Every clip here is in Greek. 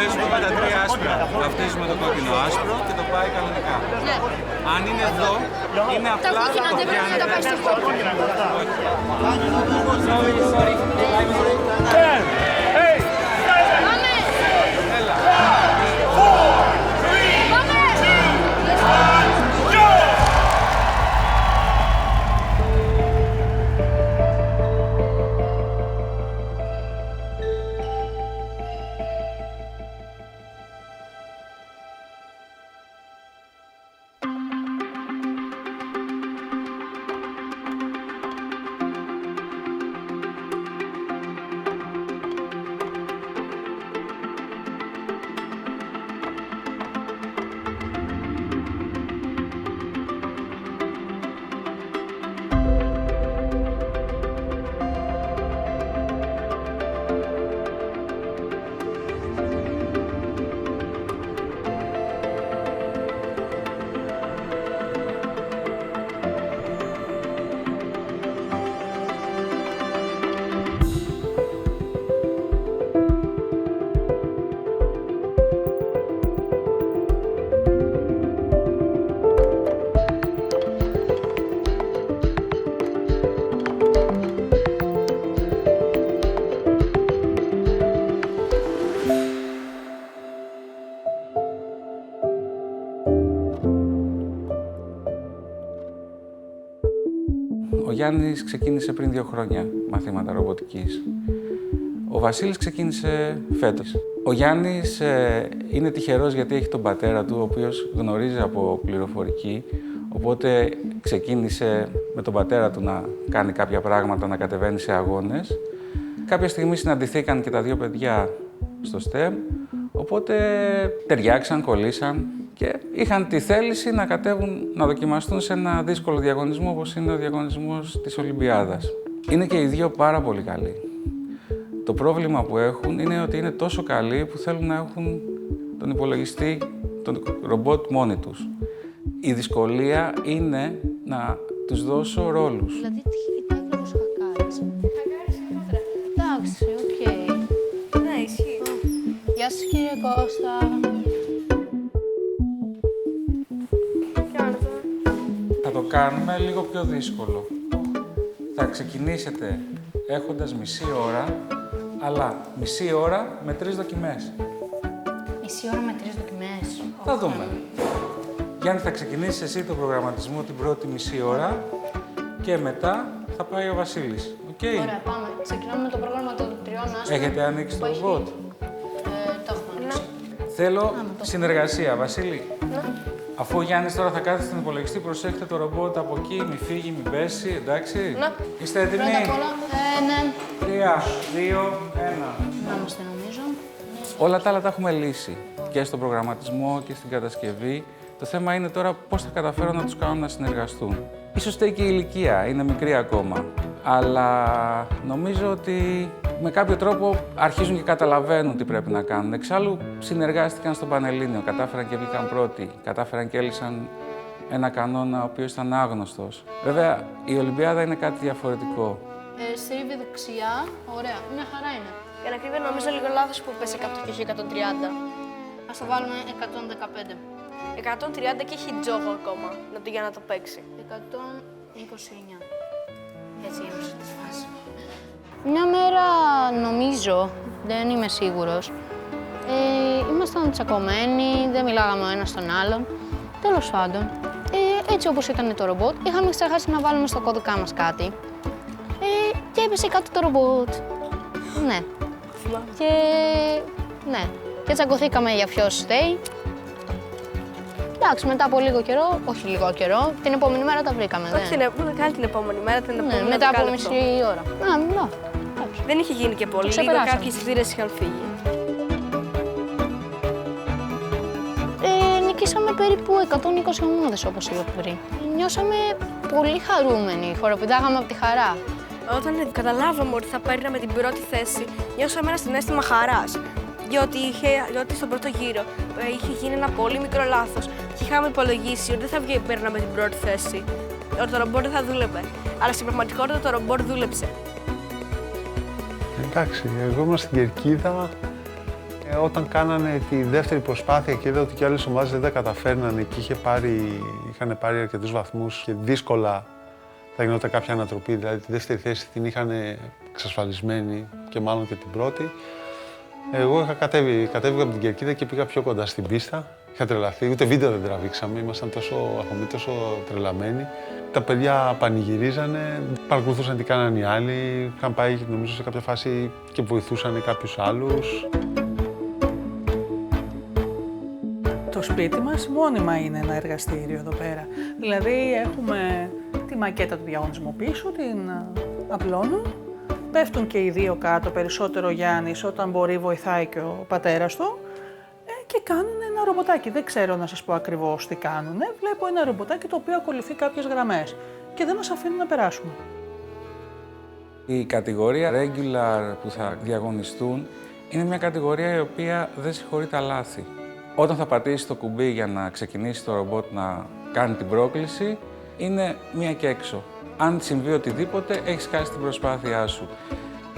θέσουμε με τα τρία άσπρα. Βαφτίζουμε το κόκκινο άσπρο και το πάει κανονικά. Ναι. Αν είναι εδώ, είναι απλά τα κόκκινα δεν πρέπει να τα πάει στο κόκκινο. Ο Γιάννης ξεκίνησε πριν 2 χρόνια μαθήματα ρομποτικής. Ο Βασίλης ξεκίνησε φέτος. Ο Γιάννης είναι τυχερός γιατί έχει τον πατέρα του, ο οποίος γνωρίζει από πληροφορική, οπότε ξεκίνησε με τον πατέρα του να κάνει κάποια πράγματα, να κατεβαίνει σε αγώνες. Κάποια στιγμή συναντηθήκαν και τα 2 παιδιά στο STEM, οπότε ταιριάξαν, κολλήσαν και είχαν τη θέληση να κατέβουν, να δοκιμαστούν σε ένα δύσκολο διαγωνισμό όπως είναι ο διαγωνισμός της Ολυμπιάδας. Είναι και οι 2 πάρα πολύ καλοί. Το πρόβλημα που έχουν είναι ότι είναι τόσο καλοί που θέλουν να έχουν τον υπολογιστή, τον ρομπότ μόνοι τους. Η δυσκολία είναι να τους δώσω ρόλους. Δηλαδή, τι κοιτάει και τους χακάρες. Χακάρες είναι μούτρα. Εντάξει, οκ. Ναι, ισχύει. Γεια σας, κύριε Κώστα. Θα το κάνουμε λίγο πιο δύσκολο. Θα ξεκινήσετε έχοντας μισή ώρα, αλλά μισή ώρα με 3 δοκιμές. Μισή ώρα με 3 δοκιμές. Θα δούμε. Γιάννη, θα ξεκινήσεις εσύ το προγραμματισμό την πρώτη μισή ώρα και μετά θα πάει ο Βασίλης. Okay. Ωραία, πάμε. Ξεκινάμε με το πρόγραμμα των 3 άσπρων. Έχετε ανοίξει το ρομπότ. Το έχουμε ανοίξει. Θέλω συνεργασία. Βασίλη, Ναι. αφού ο Γιάννης τώρα θα κάθεται στον υπολογιστή, προσέχετε το ρομπότ από εκεί, μην φύγει, μην πέσει, εντάξει. Ναι. Είστε έτοιμοι? Πρώτα απ' όλα, ναι. 3, 2, 1. Να είμαστε, νομίζω. Όλα τα άλλα τα έχουμε λύσει. Και στον προγραμματισμό και στην κατασκευή. Το θέμα είναι τώρα πώς θα καταφέρω να τους κάνω να συνεργαστούν. Ίσως φταίει και η ηλικία, είναι μικρή ακόμα. Αλλά νομίζω ότι με κάποιο τρόπο αρχίζουν και καταλαβαίνουν τι πρέπει να κάνουν. Εξάλλου συνεργάστηκαν στο Πανελλήνιο, κατάφεραν και βγήκαν πρώτοι. Κατάφεραν και έλυσαν ένα κανόνα ο οποίος ήταν άγνωστος. Βέβαια, η Ολυμπιάδα είναι κάτι διαφορετικό. Στρίβει δεξιά. Ωραία, μια χαρά είναι. Για να κρύβει, νομίζω λίγο λάθος που πες 100 και όχι 130. Ας το βάλουμε 115. 130 και έχει τζόγο ακόμα για να το παίξει. 129. Έτσι έμεισε τη φάση. Μια μέρα, νομίζω, δεν είμαι σίγουρος, ήμασταν τσακωμένοι, δεν μιλάγαμε ο ένας στον άλλον. Τέλος πάντων, έτσι όπως ήταν το ρομπότ, είχαμε ξεχάσει να βάλουμε στο κώδικα μας κάτι και έπεσε κάτω το ρομπότ. Ναι. Και ναι. Και τσακωθήκαμε για ποιος φταίει. Εντάξει, μετά από λίγο καιρό, όχι λίγο καιρό, την επόμενη μέρα τα βρήκαμε. Όχι, δεν την επόμενη μέρα, την επόμενη Ναι, μετά από μισή ώρα. Ναι. Δεν είχε γίνει και πολύ, λίγο κάποιες θύρες είχαν φύγει. Νικήσαμε περίπου 120 ομάδες, όπως είπα πριν. Νιώσαμε πολύ χαρούμενοι, χοροπηδάγαμε από τη χαρά. Όταν καταλάβαμε ότι θα παίρναμε την πρώτη θέση, νιώσαμε ένα συναίσθημα χαράς. Διότι στον πρώτο γύρο είχε γίνει ένα πολύ μικρό λάθος και είχαμε υπολογίσει ότι δεν θα παίρναμε την πρώτη θέση, ότι το ρομπότ δεν θα δούλευε. Αλλά στην πραγματικότητα το ρομπότ δούλεψε. Εντάξει, εγώ ήμουν στην κερκίδα Όταν κάνανε τη δεύτερη προσπάθεια και είδα ότι και άλλες ομάδες δεν τα καταφέρνανε και είχαν πάρει αρκετούς βαθμούς και δύσκολα θα γινόταν κάποια ανατροπή, δηλαδή τη δεύτερη θέση την είχαν εξασφαλισμένη και μάλλον και την πρώτη. Εγώ είχα κατέβηκα από την κερκίδα και πήγα πιο κοντά στην πίστα. Είχα τρελαθεί, ούτε βίντεο δεν τραβήξαμε, ήμασταν τόσο αχωμοί, τόσο τρελαμένοι. Τα παιδιά πανηγυρίζανε, παρακολουθούσαν τι κάνανε οι άλλοι, είχαν πάει νομίζω σε κάποια φάση και βοηθούσαν κάποιους άλλους. Το σπίτι μας μόνιμα είναι ένα εργαστήριο εδώ πέρα. Δηλαδή έχουμε τη μακέτα του διαγωνισμού πίσω, την απλώνουν, πέφτουν και οι δύο κάτω, περισσότερο ο Γιάννης, όταν μπορεί βοηθάει και ο πατέρας του και κάνουν ένα ρομποτάκι. Δεν ξέρω να σας πω ακριβώς τι κάνουν. Βλέπω ένα ρομποτάκι το οποίο ακολουθεί κάποιες γραμμές και δεν μας αφήνουν να περάσουμε. Η κατηγορία regular που θα διαγωνιστούν είναι μια κατηγορία η οποία δεν συγχωρεί τα λάθη. Όταν θα πατήσεις το κουμπί για να ξεκινήσει το ρομπότ να κάνει την πρόκληση, είναι μία και έξω. Αν συμβεί οτιδήποτε, έχεις χάσει την προσπάθειά σου.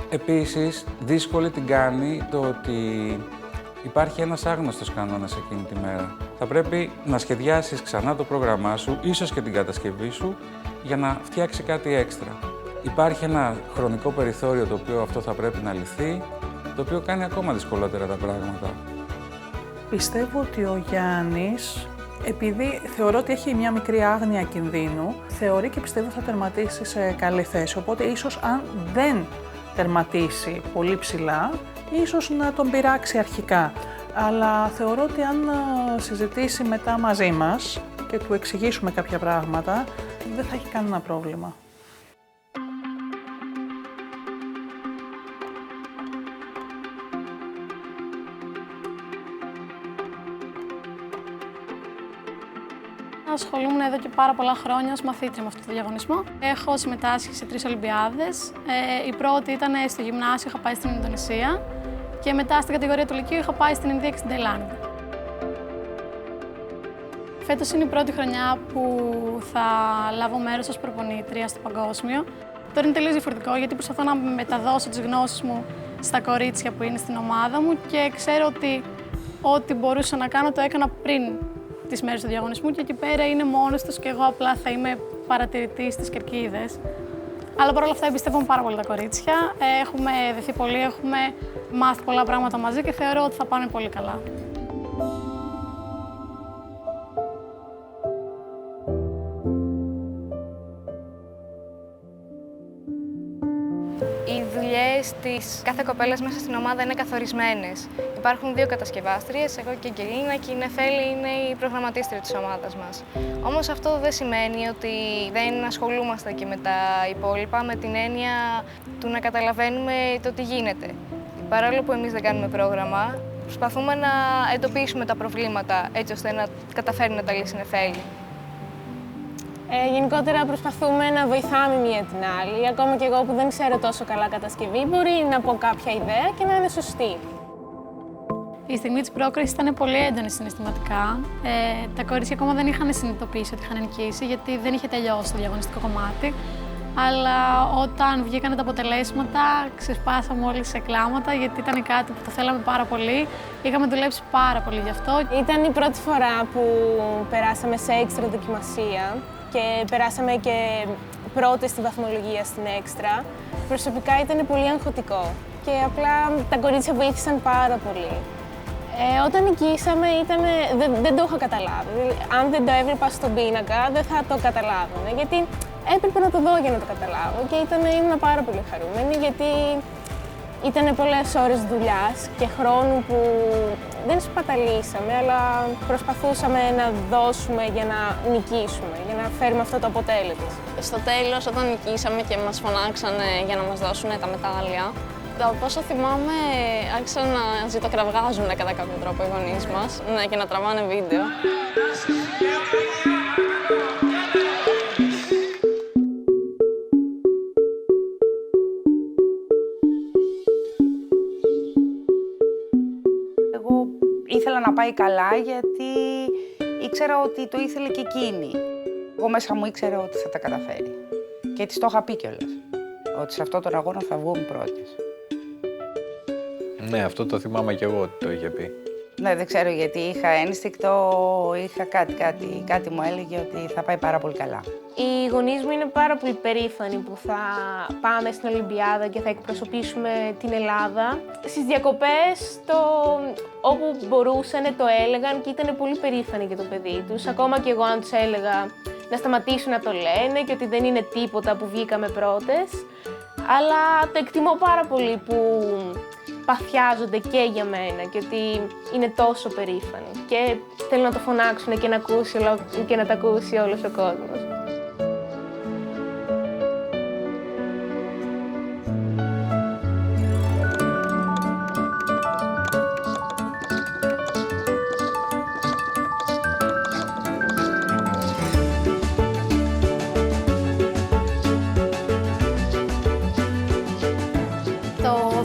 Επίσης, δύσκολη την κάνει το ότι υπάρχει ένας άγνωστος κανόνας εκείνη τη μέρα. Θα πρέπει να σχεδιάσεις ξανά το πρόγραμμά σου, ίσως και την κατασκευή σου, για να φτιάξει κάτι έξτρα. Υπάρχει ένα χρονικό περιθώριο το οποίο αυτό θα πρέπει να λυθεί, το οποίο κάνει ακόμα δυσκολότερα τα πράγματα. Πιστεύω ότι ο Γιάννης, επειδή θεωρώ ότι έχει μια μικρή άγνοια κινδύνου, θεωρεί και πιστεύω θα τερματίσει σε καλή θέση. Οπότε ίσως αν δεν τερματίσει πολύ ψηλά, ίσως να τον πειράξει αρχικά. Αλλά θεωρώ ότι αν συζητήσει μετά μαζί μας και του εξηγήσουμε κάποια πράγματα, δεν θα έχει κανένα πρόβλημα. Ασχολούμαι εδώ και πάρα πολλά χρόνια ως μαθήτρια με αυτό το διαγωνισμό. Έχω συμμετάσχει σε 3 Ολυμπιάδες. Η πρώτη ήταν στο γυμνάσιο, είχα πάει στην Ινδονησία και μετά στην κατηγορία του Λυκείου είχα πάει στην Ινδία και στην Ταϊλάνδη. Φέτος είναι η πρώτη χρονιά που θα λάβω μέρος ως προπονήτρια στο παγκόσμιο. Τώρα είναι τελείως διαφορετικό γιατί προσπαθώ να μεταδώσω τις γνώσεις μου στα κορίτσια που είναι στην ομάδα μου και ξέρω ότι ό,τι μπορούσα να κάνω το έκανα πριν τις μέρες του διαγωνισμού και εκεί πέρα είναι μόνος τους και εγώ απλά θα είμαι παρατηρητής στις κερκίδες. Αλλά παρόλα αυτά εμπιστεύομαι πάρα πολύ τα κορίτσια. Έχουμε δεθεί πολύ, έχουμε μάθει πολλά πράγματα μαζί και θεωρώ ότι θα πάνε πολύ καλά. Οι δουλειές της κάθε κοπέλας μέσα στην ομάδα είναι καθορισμένες. Υπάρχουν 2 κατασκευάστριες, εγώ και η Αγγελίνα, και η Νεφέλη είναι η προγραμματίστρια της ομάδας μας. Όμως αυτό δεν σημαίνει ότι δεν ασχολούμαστε και με τα υπόλοιπα, με την έννοια του να καταλαβαίνουμε το τι γίνεται. Παρόλο που εμείς δεν κάνουμε πρόγραμμα, προσπαθούμε να εντοπίσουμε τα προβλήματα έτσι ώστε να καταφέρει να τα λύσει η Νεφέλη. Γενικότερα προσπαθούμε να βοηθάμε μία την άλλη. Ακόμα και εγώ που δεν ξέρω τόσο καλά κατασκευή, μπορεί να πω κάποια ιδέα και να είναι σωστή. Η στιγμή της πρόκρισης ήταν πολύ έντονη συναισθηματικά. Τα κορίτσια ακόμα δεν είχαν συνειδητοποιήσει ότι είχαν νικήσει, γιατί δεν είχε τελειώσει το διαγωνιστικό κομμάτι. Αλλά όταν βγήκαν τα αποτελέσματα, ξεσπάσαμε όλοι σε κλάματα, γιατί ήταν κάτι που το θέλαμε πάρα πολύ. Είχαμε δουλέψει πάρα πολύ γι' αυτό. Ήταν η πρώτη φορά που περάσαμε σε έξτρα δοκιμασία και περάσαμε και πρώτη στη βαθμολογία στην έξτρα. Προσωπικά ήταν πολύ αγχωτικό και απλά τα κορίτσια βοήθησαν πάρα πολύ. Όταν νικήσαμε δεν το είχα καταλάβει. Αν δεν το έβλεπα στον πίνακα δεν θα το καταλάβαινε, γιατί έπρεπε να το δω για να το καταλάβω και ήμουν πάρα πολύ χαρούμενη, γιατί ήταν πολλές ώρες δουλειάς και χρόνου που δεν σπαταλήσαμε, αλλά προσπαθούσαμε να δώσουμε για να νικήσουμε, για να φέρουμε αυτό το αποτέλεσμα. Στο τέλος, όταν νικήσαμε και μας φωνάξανε για να μας δώσουν τα μετάλλια, από όσο θυμάμαι, άρχισαν να ζητοκραυγάζουν κατά κάποιο τρόπο οι γονείς μας και να τραβάνε βίντεο. Εγώ ήθελα να πάει καλά γιατί ήξερα ότι το ήθελε και εκείνη. Εγώ μέσα μου ήξερα ότι θα τα καταφέρει. Και της το είχα πει κιόλας, ότι σε αυτόν τον αγώνα θα βγούμε πρώτες. Ναι, αυτό το θυμάμαι και εγώ ότι το είχε πει. Ναι, δεν ξέρω γιατί είχα ένστικτο, είχα κάτι μου έλεγε ότι θα πάει πάρα πολύ καλά. Οι γονείς μου είναι πάρα πολύ περήφανοι που θα πάμε στην Ολυμπιάδα και θα εκπροσωπήσουμε την Ελλάδα. Στις διακοπές, όπου μπορούσαν, το έλεγαν και ήταν πολύ περήφανοι για το παιδί τους. Ακόμα και εγώ αν τους έλεγα να σταματήσουν να το λένε και ότι δεν είναι τίποτα που βγήκαμε πρώτες. Αλλά το εκτιμώ πάρα πολύ που παθιάζονται και για μένα και ότι είναι τόσο περήφανοι. Και θέλω να το φωνάξουν και να το ακούσει όλος ο κόσμος.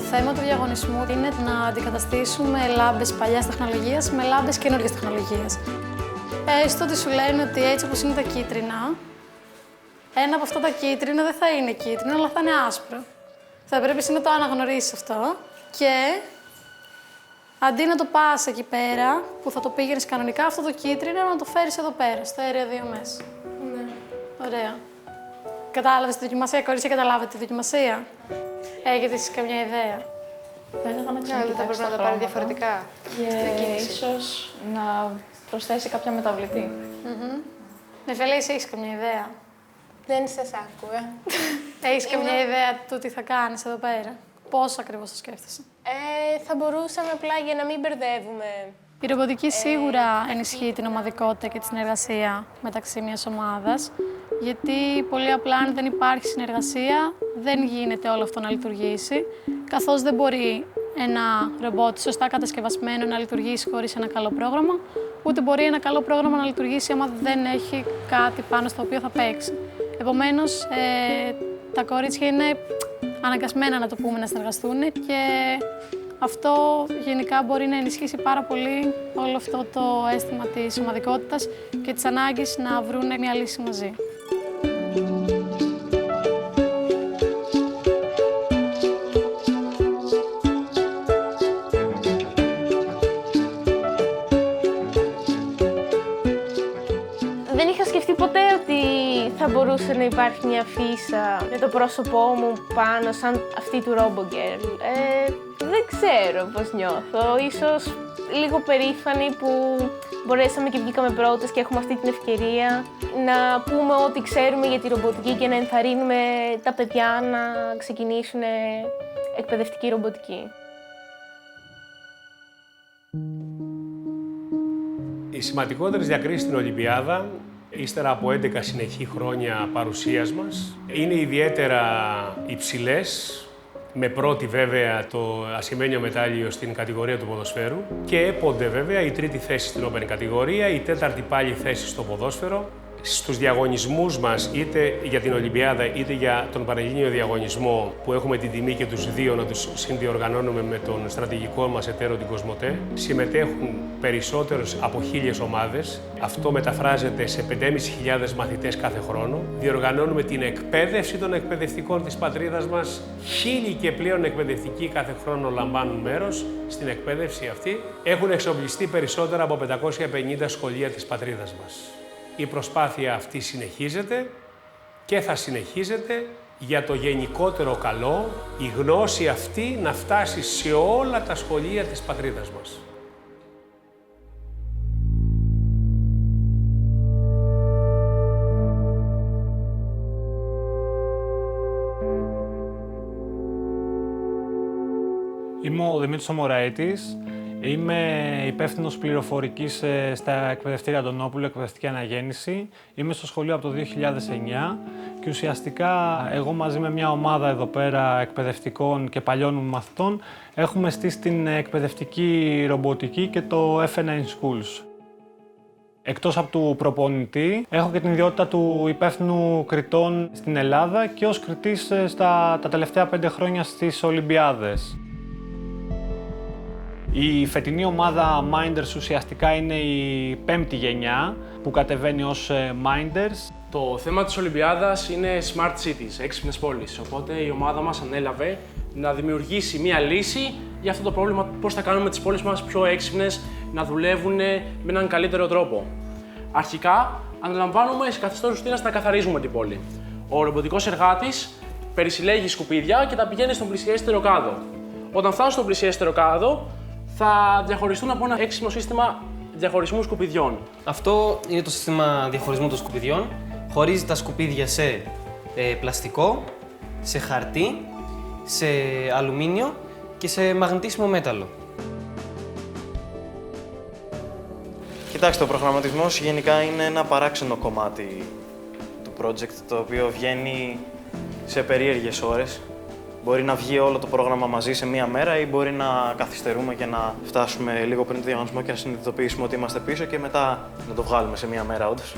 Το θέμα του διαγωνισμού είναι να αντικαταστήσουμε λάμπες παλιάς τεχνολογίας με λάμπες καινούργιας τεχνολογίας. Έστω ότι σου λένε ότι έτσι όπως είναι τα κίτρινα, ένα από αυτά τα κίτρινα δεν θα είναι κίτρινο, αλλά θα είναι άσπρο. Θα πρέπει εσύ να το αναγνωρίσεις αυτό και αντί να το πας εκεί πέρα, που θα το πήγαινες κανονικά, αυτό το κίτρινο να το φέρεις εδώ πέρα, στο αέριο 2 μέσα. Ναι. Ωραία. Κατάλαβες τη δοκιμασία, κορίτσια, καταλάβετε τη δοκιμασία. Έχετε εσείς καμιά ιδέα? Δεν θα πρέπει να τα πάρει διαφορετικά. Ίσως να προσθέσει κάποια μεταβλητή. Νεφέλη, εσύ έχεις καμιά ιδέα? Δεν σας άκουγα. Έχεις καμιά ιδέα του τι θα κάνεις εδώ πέρα? Πώς ακριβώς το σκέφτεσαι? Θα μπορούσαμε απλά για να μην μπερδεύουμε. Η ρομποτική σίγουρα ενισχύει την ομαδικότητα και τη συνεργασία μεταξύ μιας ομάδας, γιατί πολύ απλά αν δεν υπάρχει συνεργασία, δεν γίνεται όλο αυτό να λειτουργήσει, καθώς δεν μπορεί ένα ρομπότ σωστά κατασκευασμένο να λειτουργήσει χωρίς ένα καλό πρόγραμμα, ούτε μπορεί ένα καλό πρόγραμμα να λειτουργήσει άμα δεν έχει κάτι πάνω στο οποίο θα παίξει. Επομένως, τα κορίτσια είναι αναγκασμένα, να το πούμε, να συνεργαστούν και αυτό γενικά μπορεί να ενισχύσει πάρα πολύ όλο αυτό το αίσθημα της ομαδικότητας και της ανάγκης να βρουν μια λύση μαζί. Δεν είχα σκεφτεί ποτέ ότι θα μπορούσε να υπάρχει μια φύσα με το πρόσωπό μου πάνω, σαν αυτή του RoboGirl. Δεν ξέρω πώς νιώθω. Ίσως λίγο περήφανη που μπορέσαμε και βγήκαμε πρώτες και έχουμε αυτή την ευκαιρία να πούμε ό,τι ξέρουμε για τη ρομποτική και να ενθαρρύνουμε τα παιδιά να ξεκινήσουν εκπαιδευτική ρομποτική. Οι σημαντικότερες διακρίσεις στην Ολυμπιάδα, ύστερα από 11 συνεχή χρόνια παρουσίας μας, είναι ιδιαίτερα υψηλές, με πρώτη βέβαια το ασημένιο μετάλλιο στην κατηγορία του ποδοσφαίρου και έπονται βέβαια η τρίτη θέση στην όπερη κατηγορία, η τέταρτη πάλι θέση στο ποδόσφαιρο. Στους διαγωνισμούς μας, είτε για την Ολυμπιάδα είτε για τον Πανελλήνιο διαγωνισμό, που έχουμε την τιμή και τους δύο να τους συνδιοργανώνουμε με τον στρατηγικό μας εταίρο την Κοσμοτέ, συμμετέχουν περισσότερες από 1.000 ομάδες. Αυτό μεταφράζεται σε 5.500 μαθητές κάθε χρόνο. Διοργανώνουμε την εκπαίδευση των εκπαιδευτικών της πατρίδας μας. 1.000 και πλέον εκπαιδευτικοί κάθε χρόνο λαμβάνουν μέρος στην εκπαίδευση αυτή. Έχουν εξοπλιστεί περισσότερα από 550 σχολεία της πατρίδας μας. Η προσπάθεια αυτή συνεχίζεται και θα συνεχίζεται για το γενικότερο καλό, η γνώση αυτή να φτάσει σε όλα τα σχολεία της πατρίδας μας. Είμαι ο Δημήτρης Ομοραίτης. Είμαι υπεύθυνος πληροφορικής στα εκπαιδευτήρια Αντωνόπουλου, εκπαιδευτική αναγέννηση. Είμαι στο σχολείο από το 2009 και ουσιαστικά εγώ μαζί με μια ομάδα εδώ πέρα εκπαιδευτικών και παλιών μαθητών έχουμε στήσει την εκπαιδευτική ρομποτική και το F9 Schools. Εκτός από του προπονητή, έχω και την ιδιότητα του υπεύθυνου κριτών στην Ελλάδα και ως κριτής τα τελευταία 5 χρόνια στις Ολυμπιάδες. Η φετινή ομάδα Minders ουσιαστικά είναι η 5η γενιά που κατεβαίνει ως Minders. Το θέμα της Ολυμπιάδας είναι Smart Cities, έξυπνες πόλεις. Οπότε η ομάδα μας ανέλαβε να δημιουργήσει μία λύση για αυτό το πρόβλημα, πώς θα κάνουμε τις πόλεις μας πιο έξυπνες, να δουλεύουν με έναν καλύτερο τρόπο. Αρχικά, αναλαμβάνουμε σε καθεστώς ρουτίνας να καθαρίζουμε την πόλη. Ο ρομποτικός εργάτης περισυλλέγει σκουπίδια και τα πηγαίνει στον πλησιέστερο κάδο. Όταν φτάσουν στον πλησιέστερο κάδο, θα διαχωριστούν από ένα έξυπνο σύστημα διαχωρισμού σκουπιδιών. Αυτό είναι το σύστημα διαχωρισμού των σκουπιδιών. Χωρίζει τα σκουπίδια σε πλαστικό, σε χαρτί, σε αλουμίνιο και σε μαγνητίσιμο μέταλλο. Κοιτάξτε, ο προγραμματισμός γενικά είναι ένα παράξενο κομμάτι του project, το οποίο βγαίνει σε περίεργες ώρες. Μπορεί να βγει όλο το πρόγραμμα μαζί σε μία μέρα ή μπορεί να καθυστερούμε και να φτάσουμε λίγο πριν το διαγωνισμό και να συνειδητοποιήσουμε ότι είμαστε πίσω και μετά να το βγάλουμε σε μία μέρα όντως.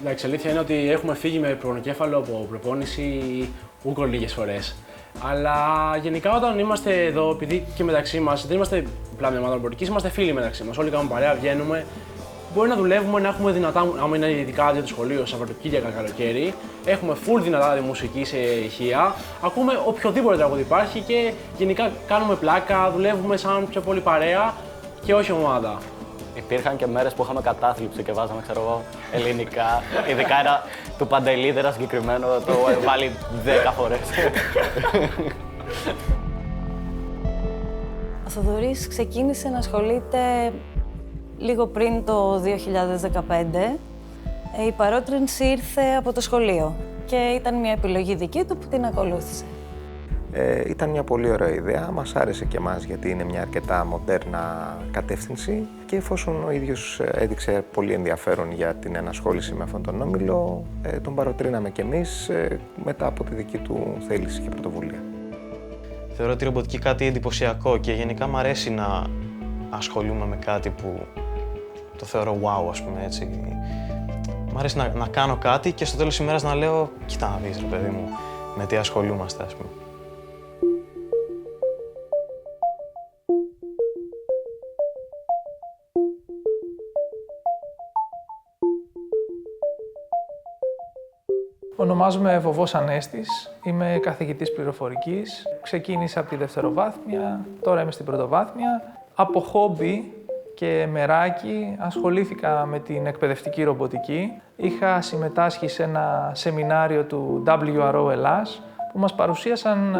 Εντάξει, αλήθεια είναι ότι έχουμε φύγει με πονοκέφαλο από προπόνηση ούκο λίγες φορές. Αλλά γενικά όταν είμαστε εδώ, επειδή και μεταξύ μας, δεν είμαστε απλά μια ομάδα ρομποτικής, είμαστε φίλοι μεταξύ μας. Όλοι κάνουμε παρέα, βγαίνουμε. Μπορεί να δουλεύουμε, να έχουμε δυνατά, άμα είναι ειδικά άδεια του σχολείου, Σαββατοκύριακα, καλοκαίρι. Έχουμε full δυνατά μουσική σε ηχεία. Ακούμε οποιοδήποτε τραγούδι υπάρχει και γενικά κάνουμε πλάκα, δουλεύουμε σαν πιο πολύ παρέα και όχι ομάδα. Υπήρχαν και μέρες που είχαμε κατάθλιψη και βάζαμε, ξέρω εγώ, ελληνικά. Ειδικά ένα του Παντελίδερα συγκεκριμένο, το βάλει 10 φορές. Ο Θοδωρής ξεκίνησε να ασχολείται λίγο πριν το 2015. Η παρότρινση ήρθε από το σχολείο και ήταν μια επιλογή δική του που την ακολούθησε. Ήταν μια πολύ ωραία ιδέα, μας άρεσε και εμάς γιατί είναι μια αρκετά μοντέρνα κατεύθυνση και εφόσον ο ίδιος έδειξε πολύ ενδιαφέρον για την ενασχόληση με αυτόν τον όμιλο, τον παροτρύναμε κι εμείς μετά από τη δική του θέληση και πρωτοβουλία. Θεωρώ τη ρομποτική κάτι εντυπωσιακό και γενικά μου αρέσει να ασχολούμαι με κάτι που το θεωρώ wow, ας πούμε, έτσι. Μ' αρέσει να κάνω κάτι και στο τέλος της ημέρας να λέω «Κοίτα να δεις, ρε παιδί μου, με τι ασχολούμαστε», ας πούμε. Ονομάζομαι Βοβός Ανέστης, είμαι καθηγητής πληροφορικής. Ξεκίνησα από τη δευτεροβάθμια, τώρα είμαι στην πρωτοβάθμια. Από χόμπι και μεράκι ασχολήθηκα με την εκπαιδευτική ρομποτική. Είχα συμμετάσχει σε ένα σεμινάριο του WRO Ελλάς που μας παρουσίασαν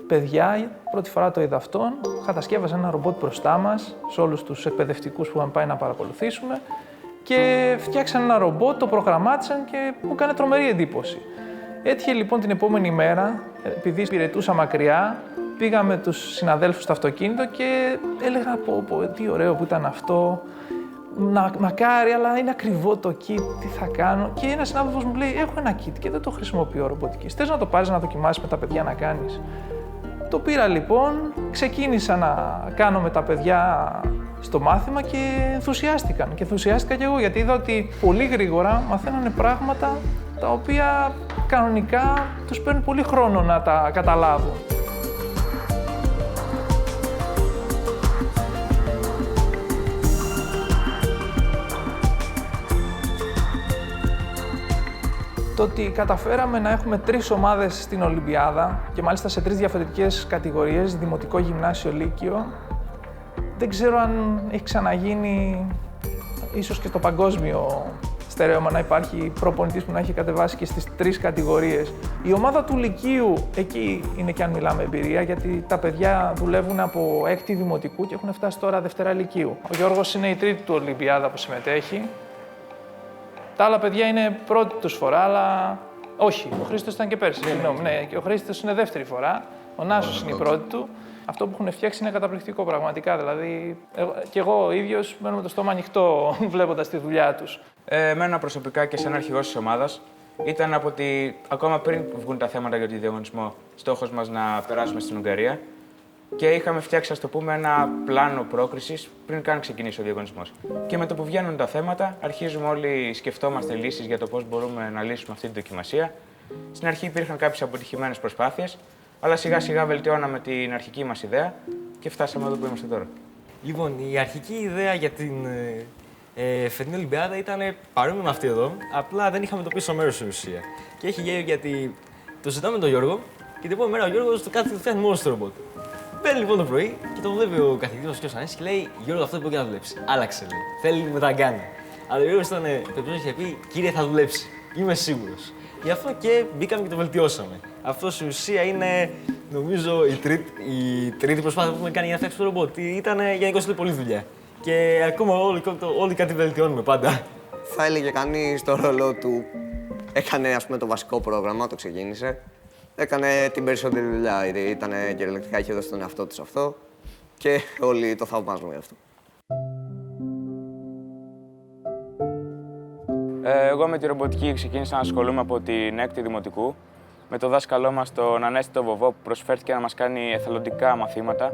παιδιά, πρώτη φορά το είδα αυτόν. Κατασκεύασαν ένα ρομπότ μπροστά μας, σε όλους τους εκπαιδευτικούς που είχαν πάει να παρακολουθήσουμε. Και φτιάξαν ένα ρομπότ, το προγραμμάτισαν και μου έκανε τρομερή εντύπωση. Έτυχε λοιπόν την επόμενη μέρα, επειδή υπηρετούσα μακριά, πήγα με τους συναδέλφους στο αυτοκίνητο και έλεγα πω τι ωραίο που ήταν αυτό, μακάρι, αλλά είναι ακριβό το kit, τι θα κάνω. Και ένας συνάδελφος μου λέει, έχω ένα kit και δεν το χρησιμοποιώ ρομποτικής, θες να το πάρεις να δοκιμάσεις με τα παιδιά να κάνεις? Το πήρα λοιπόν, ξεκίνησα να κάνω με τα παιδιά στο μάθημα και ενθουσιάστηκαν. Και ενθουσιάστηκα κι εγώ γιατί είδα ότι πολύ γρήγορα μαθαίνανε πράγματα τα οποία κανονικά τους παίρνει πολύ χρόνο να τα καταλάβουν. Το ότι καταφέραμε να έχουμε 3 ομάδες στην Ολυμπιάδα και μάλιστα σε 3 διαφορετικές κατηγορίες, δημοτικό, γυμνάσιο, λύκειο, δεν ξέρω αν έχει ξαναγίνει ίσως και στο παγκόσμιο στερέωμα να υπάρχει προπονητής που να έχει κατεβάσει και στις 3 κατηγορίες. Η ομάδα του λυκείου, εκεί είναι και αν μιλάμε εμπειρία, γιατί τα παιδιά δουλεύουν από 6η δημοτικού και έχουν φτάσει τώρα Δευτέρα λυκείου. Ο Γιώργος είναι η 3η του Ολυμπιάδα που συμμετέχει. Τα άλλα παιδιά είναι πρώτη τους φορά, αλλά όχι. Ο Χρήστος ήταν και πέρσι, συγγνώμη. Ναι, και ο Χρήστος είναι δεύτερη φορά. Ο Νάσος είναι η πρώτη του. Αυτό που έχουν φτιάξει είναι καταπληκτικό πραγματικά. Δηλαδή, και εγώ ο ίδιος μένω με το στόμα ανοιχτό βλέποντας τη δουλειά τους. Εμένα προσωπικά και σαν αρχηγός της ομάδας ήταν από ότι ακόμα πριν βγουν τα θέματα για το διαγωνισμό, στόχος μας να περάσουμε στην Ουγγαρία. Και είχαμε φτιάξει, ας το πούμε, ένα πλάνο πρόκρισης πριν καν ξεκινήσει ο διαγωνισμός. Και με το που βγαίνουν τα θέματα, αρχίζουμε όλοι, σκεφτόμαστε λύσεις για το πώς μπορούμε να λύσουμε αυτή την δοκιμασία. Στην αρχή υπήρχαν κάποιες αποτυχημένες προσπάθειες, αλλά σιγά σιγά βελτιώναμε την αρχική μας ιδέα και φτάσαμε εδώ που είμαστε τώρα. Λοιπόν, η αρχική ιδέα για την φετινή Ολυμπιάδα ήταν παρόμοια με αυτή εδώ, απλά δεν είχαμε το πίσω μέρος στην ουσία. Και έχει γέλιο γιατί το ζητάμε τον Γιώργο και την επόμενη μέρα ο Γιώργος το φτιάχνει μόνος το ρομπότ. Μπαίνει λοιπόν το πρωί και το βλέπει ο καθηγητής μας και ο Ανέσης και λέει: Γιώργο, αυτό δεν μπορεί να δουλέψει. Άλλαξε, λέει. Θέλει μεταγκάνει. Αλλά ο Γιώργος ήταν πεπισμένος και είχε πει: Κύριε, θα δουλέψει. Είμαι σίγουρος. Γι' αυτό και μπήκαμε και το βελτιώσαμε. Αυτό στην ουσία είναι, νομίζω, η τρίτη προσπάθεια που έχουμε κάνει για να φτιάξουμε το ρομπότ. Ήταν γενικώς πολλή δουλειά. Και ακόμα όλοι κάτι βελτιώνουμε πάντα. Θα έλεγε κανείς το ρόλο του. Έκανε, ας πούμε, το βασικό πρόγραμμα, το ξεκίνησε. Έκανε την περισσότερη δουλειά. Ήταν κυριολεκτικά, είχε δώσει τον εαυτό του σε αυτό. Και όλοι το θαυμάζουμε γι' αυτό. Εγώ με τη ρομποτική ξεκίνησα να ασχολούμαι από την 6η Δημοτικού με το δάσκαλό μας, τον Ανέστη τον Βοβό, που προσφέρθηκε να μας κάνει εθελοντικά μαθήματα.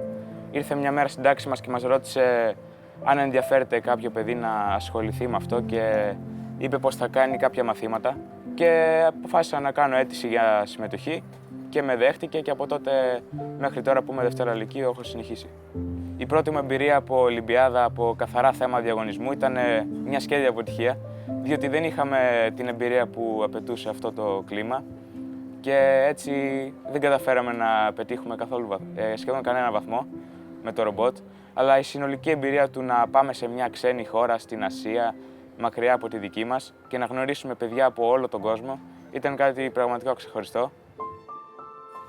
Ήρθε μια μέρα στην τάξη μας και μας ρώτησε αν ενδιαφέρεται κάποιο παιδί να ασχοληθεί με αυτό και είπε πως θα κάνει κάποια μαθήματα. Και αποφάσισα να κάνω αίτηση για συμμετοχή και με δέχτηκε και από τότε μέχρι τώρα που είμαι Δευτέρα Λυκείου έχω συνεχίσει. Η πρώτη μου εμπειρία από Ολυμπιάδα, από καθαρά θέμα διαγωνισμού, ήταν μια σχέδια αποτυχία, διότι δεν είχαμε την εμπειρία που απαιτούσε αυτό το κλίμα και έτσι δεν καταφέραμε να πετύχουμε σχεδόν κανένα βαθμό με το ρομπότ, αλλά η συνολική εμπειρία του να πάμε σε μια ξένη χώρα στην Ασία, μακριά από τη δική μας και να γνωρίσουμε παιδιά από όλο τον κόσμο, ήταν κάτι πραγματικά ξεχωριστό.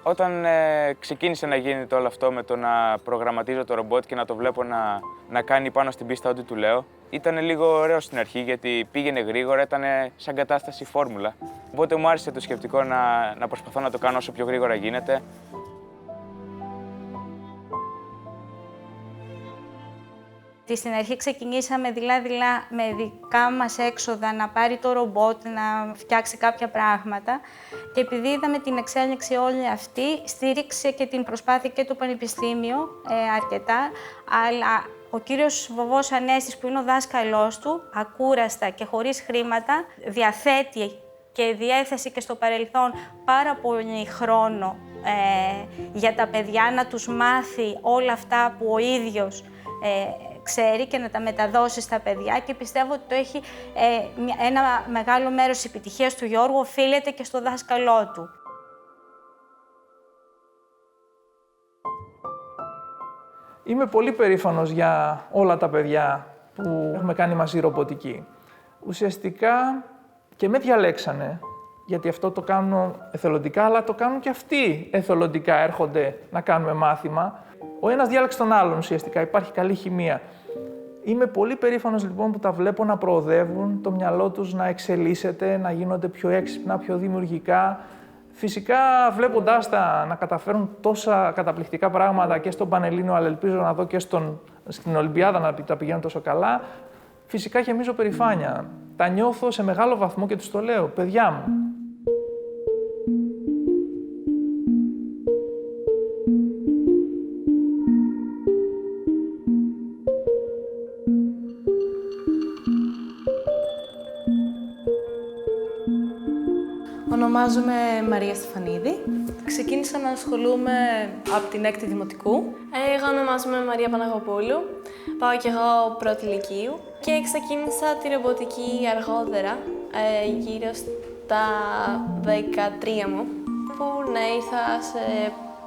Όταν ξεκίνησε να γίνεται όλο αυτό με το να προγραμματίζω το ρομπότ και να το βλέπω να κάνει πάνω στην πίστα ό,τι του λέω, ήταν λίγο ωραίο στην αρχή γιατί πήγαινε γρήγορα, ήταν σαν κατάσταση φόρμουλα. Οπότε μου άρεσε το σκεπτικό να προσπαθώ να το κάνω όσο πιο γρήγορα γίνεται. Στην αρχή ξεκινήσαμε δειλά-δειλά με δικά μας έξοδα να πάρει το ρομπότ, να φτιάξει κάποια πράγματα και επειδή είδαμε την εξέλιξη όλη αυτή, στήριξε και την προσπάθεια και το Πανεπιστήμιο αρκετά, αλλά ο κύριος Βοβός Ανέστης, που είναι ο δάσκαλός του, ακούραστα και χωρίς χρήματα, διαθέτει και διέθεση και στο παρελθόν πάρα πολύ χρόνο για τα παιδιά να τους μάθει όλα αυτά που ο ίδιος ξέρει και να τα μεταδώσει στα παιδιά και πιστεύω ότι το έχει ένα μεγάλο μέρος της επιτυχίας του Γιώργου οφείλεται και στο δάσκαλό του. Είμαι πολύ περήφανος για όλα τα παιδιά που έχουμε κάνει μαζί ρομποτική. Ουσιαστικά και με διαλέξανε, γιατί αυτό το κάνω εθελοντικά, αλλά το κάνουν και αυτοί εθελοντικά, έρχονται να κάνουμε μάθημα. Ο ένας διάλεξε τον άλλον ουσιαστικά, υπάρχει καλή χημεία. Είμαι πολύ περήφανος λοιπόν που τα βλέπω να προοδεύουν, το μυαλό τους να εξελίσσεται, να γίνονται πιο έξυπνα, πιο δημιουργικά. Φυσικά βλέποντάς τα να καταφέρουν τόσα καταπληκτικά πράγματα και στον Πανελλήνιο, αλλά ελπίζω να δω και στην Ολυμπιάδα να τα πηγαίνουν τόσο καλά, φυσικά γεμίζω περηφάνεια. Τα νιώθω σε μεγάλο βαθμό και τους το λέω, παιδιά μου. Ονομάζομαι Μαρία Στεφανίδη. Ξεκίνησα να ασχολούμαι από την 6η Δημοτικού. Εγώ ονομάζομαι Μαρία Παναγοπούλου. Πάω κι εγώ πρώτη Λυκείου και ξεκίνησα τη ρομποτική αργότερα, γύρω στα 13 μου, που ήρθα σε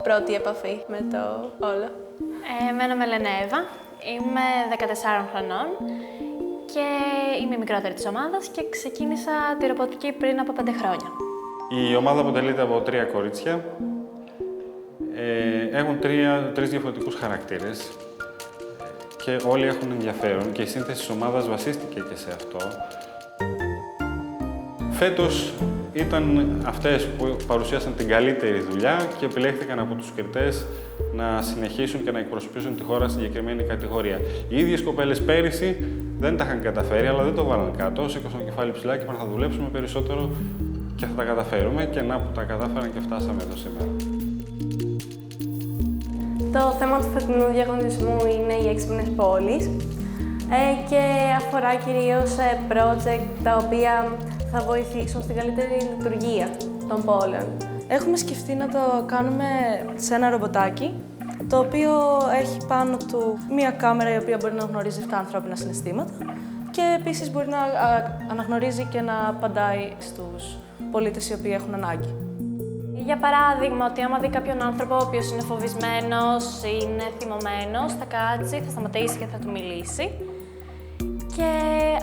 πρώτη επαφή με το όλο. Εμένα με λένε Εύα, είμαι 14 χρονών και είμαι η μικρότερη της ομάδας και ξεκίνησα τη ρομποτική πριν από 5 χρόνια. Η ομάδα αποτελείται από 3 κορίτσια. Έχουν 3 διαφορετικούς χαρακτήρες και όλοι έχουν ενδιαφέρον και η σύνθεση της ομάδας βασίστηκε και σε αυτό. Φέτος ήταν αυτές που παρουσίασαν την καλύτερη δουλειά και επιλέχθηκαν από τους κριτές να συνεχίσουν και να εκπροσωπήσουν τη χώρα στην συγκεκριμένη κατηγορία. Οι ίδιες κοπέλες πέρυσι δεν τα είχαν καταφέρει, αλλά δεν το βάλαν κάτω. Σήκωσαν το κεφάλι ψηλά και είπαν θα δουλέψουμε περισσότερο και θα τα καταφέρουμε. Και να που τα κατάφεραν και φτάσαμε εδώ σήμερα. Το θέμα του φετινού διαγωνισμού είναι οι έξυπνες πόλεις και αφορά κυρίως project τα οποία θα βοηθήσουν στην καλύτερη λειτουργία των πόλεων. Έχουμε σκεφτεί να το κάνουμε σε ένα ρομποτάκι, το οποίο έχει πάνω του μία κάμερα η οποία μπορεί να γνωρίζει 7 ανθρώπινα συναισθήματα και επίσης μπορεί να αναγνωρίζει και να απαντάει στους πολίτες οι οποίοι έχουν ανάγκη. Για παράδειγμα, ότι άμα δει κάποιον άνθρωπο ο οποίος είναι φοβισμένος, είναι θυμωμένος, θα κάτσει, θα σταματήσει και θα του μιλήσει. Και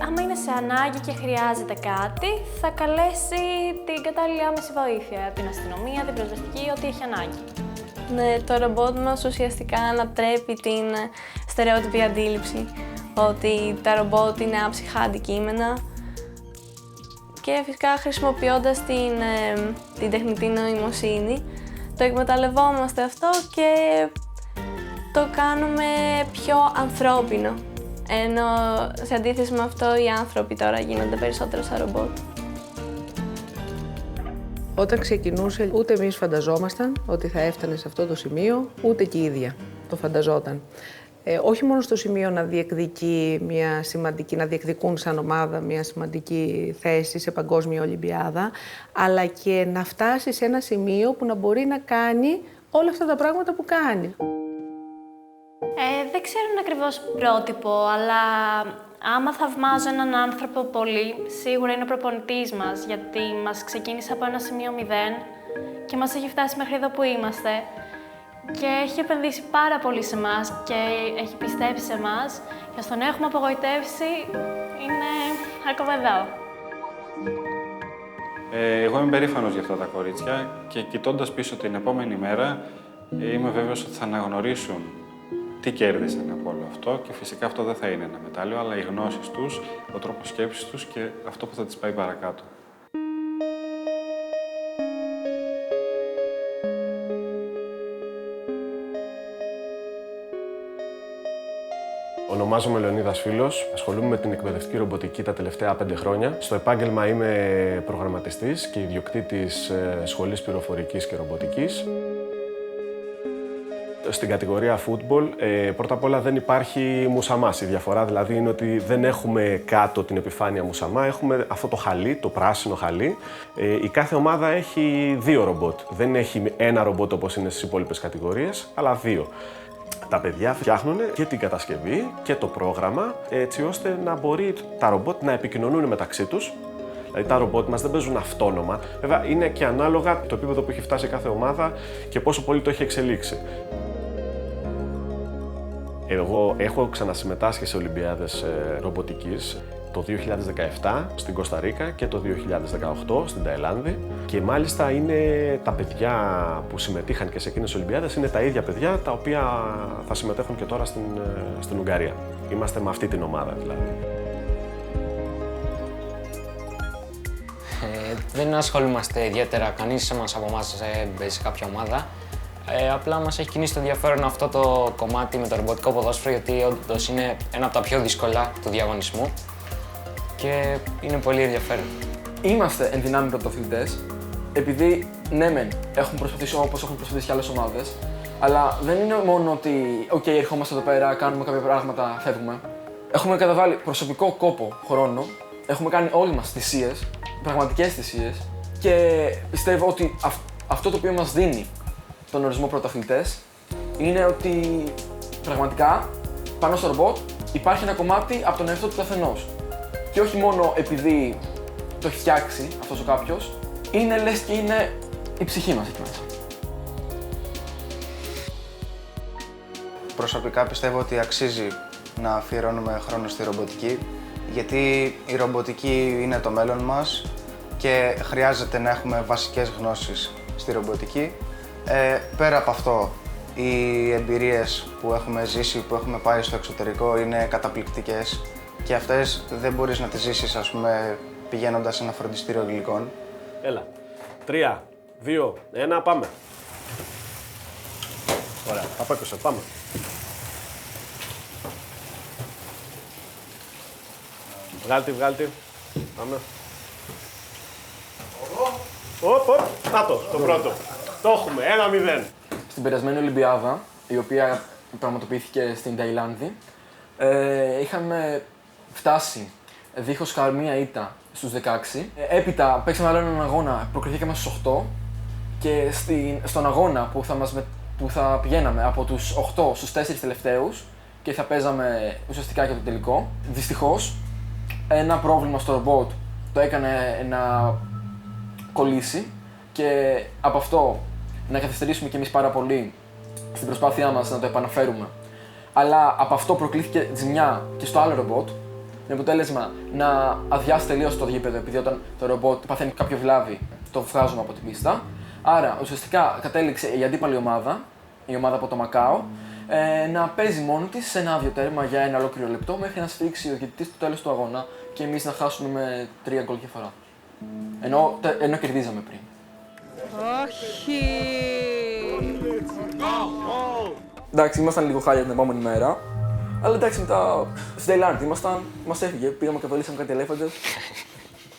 άμα είναι σε ανάγκη και χρειάζεται κάτι, θα καλέσει την κατάλληλη άμεση βοήθεια, την αστυνομία, την πυροσβεστική, ό,τι έχει ανάγκη. Ναι, το ρομπότ μας ουσιαστικά ανατρέπει την στερεότυπη αντίληψη ότι τα ρομπότ είναι άψυχα αντικείμενα. Και φυσικά χρησιμοποιώντας την τεχνητή νοημοσύνη, το εκμεταλλευόμαστε αυτό και το κάνουμε πιο ανθρώπινο. Ενώ σε αντίθεση με αυτό οι άνθρωποι τώρα γίνονται περισσότερο σαν ρομπότ. Όταν ξεκινούσε, ούτε εμείς φανταζόμασταν ότι θα έφτανε σε αυτό το σημείο, ούτε και η ίδια το φανταζόταν. Όχι μόνο στο σημείο να διεκδικεί να διεκδικούν σαν ομάδα μια σημαντική θέση σε παγκόσμια Ολυμπιάδα, αλλά και να φτάσει σε ένα σημείο που να μπορεί να κάνει όλα αυτά τα πράγματα που κάνει. Δεν ξέρω ένα ακριβώς πρότυπο, αλλά άμα θαυμάζω έναν άνθρωπο πολύ, σίγουρα είναι ο προπονητής μας, γιατί μας ξεκίνησε από ένα σημείο 0 και μας έχει φτάσει μέχρι εδώ που είμαστε. Και έχει επενδύσει πάρα πολύ σε εμάς και έχει πιστέψει σε εμάς και στον έχουμε απογοητεύσει είναι ακόμα εδώ. Εγώ είμαι περήφανος για αυτά τα κορίτσια και κοιτώντας πίσω την επόμενη μέρα είμαι βέβαιος ότι θα αναγνωρίσουν τι κέρδισαν από όλο αυτό και φυσικά αυτό δεν θα είναι ένα μετάλλιο, αλλά οι γνώσεις τους, ο τρόπος σκέψης τους και αυτό που θα τις πάει παρακάτω. Ονομάζομαι Λεωνίδας Φίλος, ασχολούμαι με την εκπαιδευτική ρομποτική τα τελευταία 5 χρόνια. Στο επάγγελμα είμαι προγραμματιστής και ιδιοκτήτης σχολής πληροφορικής και ρομποτικής. Στην κατηγορία football, πρώτα απ' όλα δεν υπάρχει μουσαμάς. Η διαφορά δηλαδή είναι ότι δεν έχουμε κάτω την επιφάνεια μουσαμά, έχουμε αυτό το χαλί, το πράσινο χαλί. Η κάθε ομάδα έχει 2 ρομπότ. Δεν έχει ένα ρομπότ όπως είναι στις υπόλοιπες κατηγορίες, αλλά 2. Τα παιδιά φτιάχνουν και την κατασκευή και το πρόγραμμα έτσι ώστε να μπορεί τα ρομπότ να επικοινωνούν μεταξύ τους. Δηλαδή τα ρομπότ μας δεν παίζουν αυτόνομα. Βέβαια είναι και ανάλογα το επίπεδο που έχει φτάσει κάθε ομάδα και πόσο πολύ το έχει εξελίξει. Εγώ έχω ξανασυμμετάσχει σε Ολυμπιάδες ρομποτικής το 2017 στην Κώστα Ρίκα και το 2018 στην Ταϊλάνδη και μάλιστα είναι τα παιδιά που συμμετείχαν και σε εκείνες τις Ολυμπιάδες είναι τα ίδια παιδιά τα οποία θα συμμετέχουν και τώρα στην Ουγγαρία. Είμαστε με αυτή την ομάδα δηλαδή. Δεν ασχολούμαστε ιδιαίτερα, κανείς από εμάς δεν παίζει σε κάποια ομάδα. Απλά μας έχει κινήσει το ενδιαφέρον αυτό το κομμάτι με το ρομποτικό ποδόσφαιρο, γιατί όντως είναι ένα από τα πιο δύσκολα του διαγωνισμού και είναι πολύ ενδιαφέρον. Είμαστε εν δυνάμει πρωταθλητές, επειδή ναι μεν έχουν προσπαθήσει όπως έχουν προσπαθήσει και άλλες ομάδες, αλλά δεν είναι μόνο ότι ερχόμαστε εδώ πέρα, κάνουμε κάποια πράγματα, φεύγουμε. Έχουμε καταβάλει προσωπικό κόπο, χρόνο, έχουμε κάνει όλοι μας θυσίες, πραγματικές θυσίες και πιστεύω ότι αυτό το οποίο μας δίνει τον ορισμό πρωταθλητές είναι ότι πραγματικά πάνω στο ρομπότ υπάρχει ένα κομμάτι από τον εαυτό του καθενός. Και όχι μόνο επειδή το έχει φτιάξει αυτός ο κάποιος, είναι λες και είναι η ψυχή μας εκεί μέσα. Προσωπικά πιστεύω ότι αξίζει να αφιερώνουμε χρόνο στη ρομποτική, γιατί η ρομποτική είναι το μέλλον μας και χρειάζεται να έχουμε βασικές γνώσεις στη ρομποτική. Πέρα από αυτό, οι εμπειρίες που έχουμε ζήσει, που έχουμε πάει στο εξωτερικό είναι καταπληκτικές και αυτές δεν μπορείς να τις ζήσεις, ας πούμε, πηγαίνοντας σε ένα φροντιστήριο γλυκών. Έλα. 3, 2, 1, πάμε. Ωραία, απέκοσε, πάμε. Βγάλτε. Πάμε. Το πρώτο. Το έχουμε, 1-0. Στην περασμένη Ολυμπιάδα, η οποία πραγματοποιήθηκε στην Ταϊλάνδη, είχαμε φτάσει δίχως καμία ήττα στους 16. Έπειτα παίξαμε άλλο έναν αγώνα, προκριθήκαμε στους 8 και στον αγώνα που θα πηγαίναμε από τους 8 στους 4 τελευταίους και θα παίζαμε ουσιαστικά για το τελικό. Δυστυχώς, ένα πρόβλημα στο ρομπότ το έκανε να κολλήσει και από αυτό να καθυστερήσουμε κι εμείς πάρα πολύ στην προσπάθειά μας να το επαναφέρουμε. Αλλά από αυτό προκλήθηκε ζημιά και στο άλλο ρομπότ, με αποτέλεσμα να αδειάσει τελείως το γήπεδο, επειδή όταν το ρομπότ παθαίνει κάποιο βλάβη, το βγάζουμε από την πίστα. Άρα ουσιαστικά κατέληξε η αντίπαλη ομάδα, η ομάδα από το Μακάο, να παίζει μόνη της σε ένα άδειο τέρμα για ένα ολόκληρο λεπτό μέχρι να σφίξει ο διαιτητής στο τέλος του αγώνα και εμείς να χάσουμε με 3 γκολ διαφορά. Ενώ κερδίζαμε πριν. Όχι! Εντάξει, ήμασταν λίγο χάλια την επόμενη μέρα. Αλλά εντάξει, μετά στην Ταϊλάνδη ήμασταν, μας έφυγε. Πήγαμε και βαλήσαμε κάτι ελέφαντες.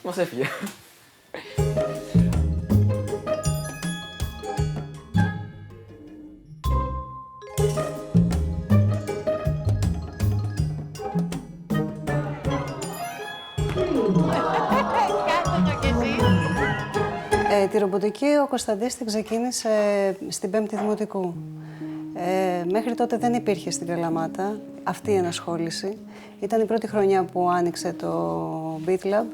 Μας έφυγε. Τη ρομποτική ο Κωνσταντής την ξεκίνησε στην 5η Δημοτικού. Μέχρι τότε δεν υπήρχε στην Καλαμάτα αυτή η ενασχόληση. Ήταν η πρώτη χρονιά που άνοιξε το BeatLab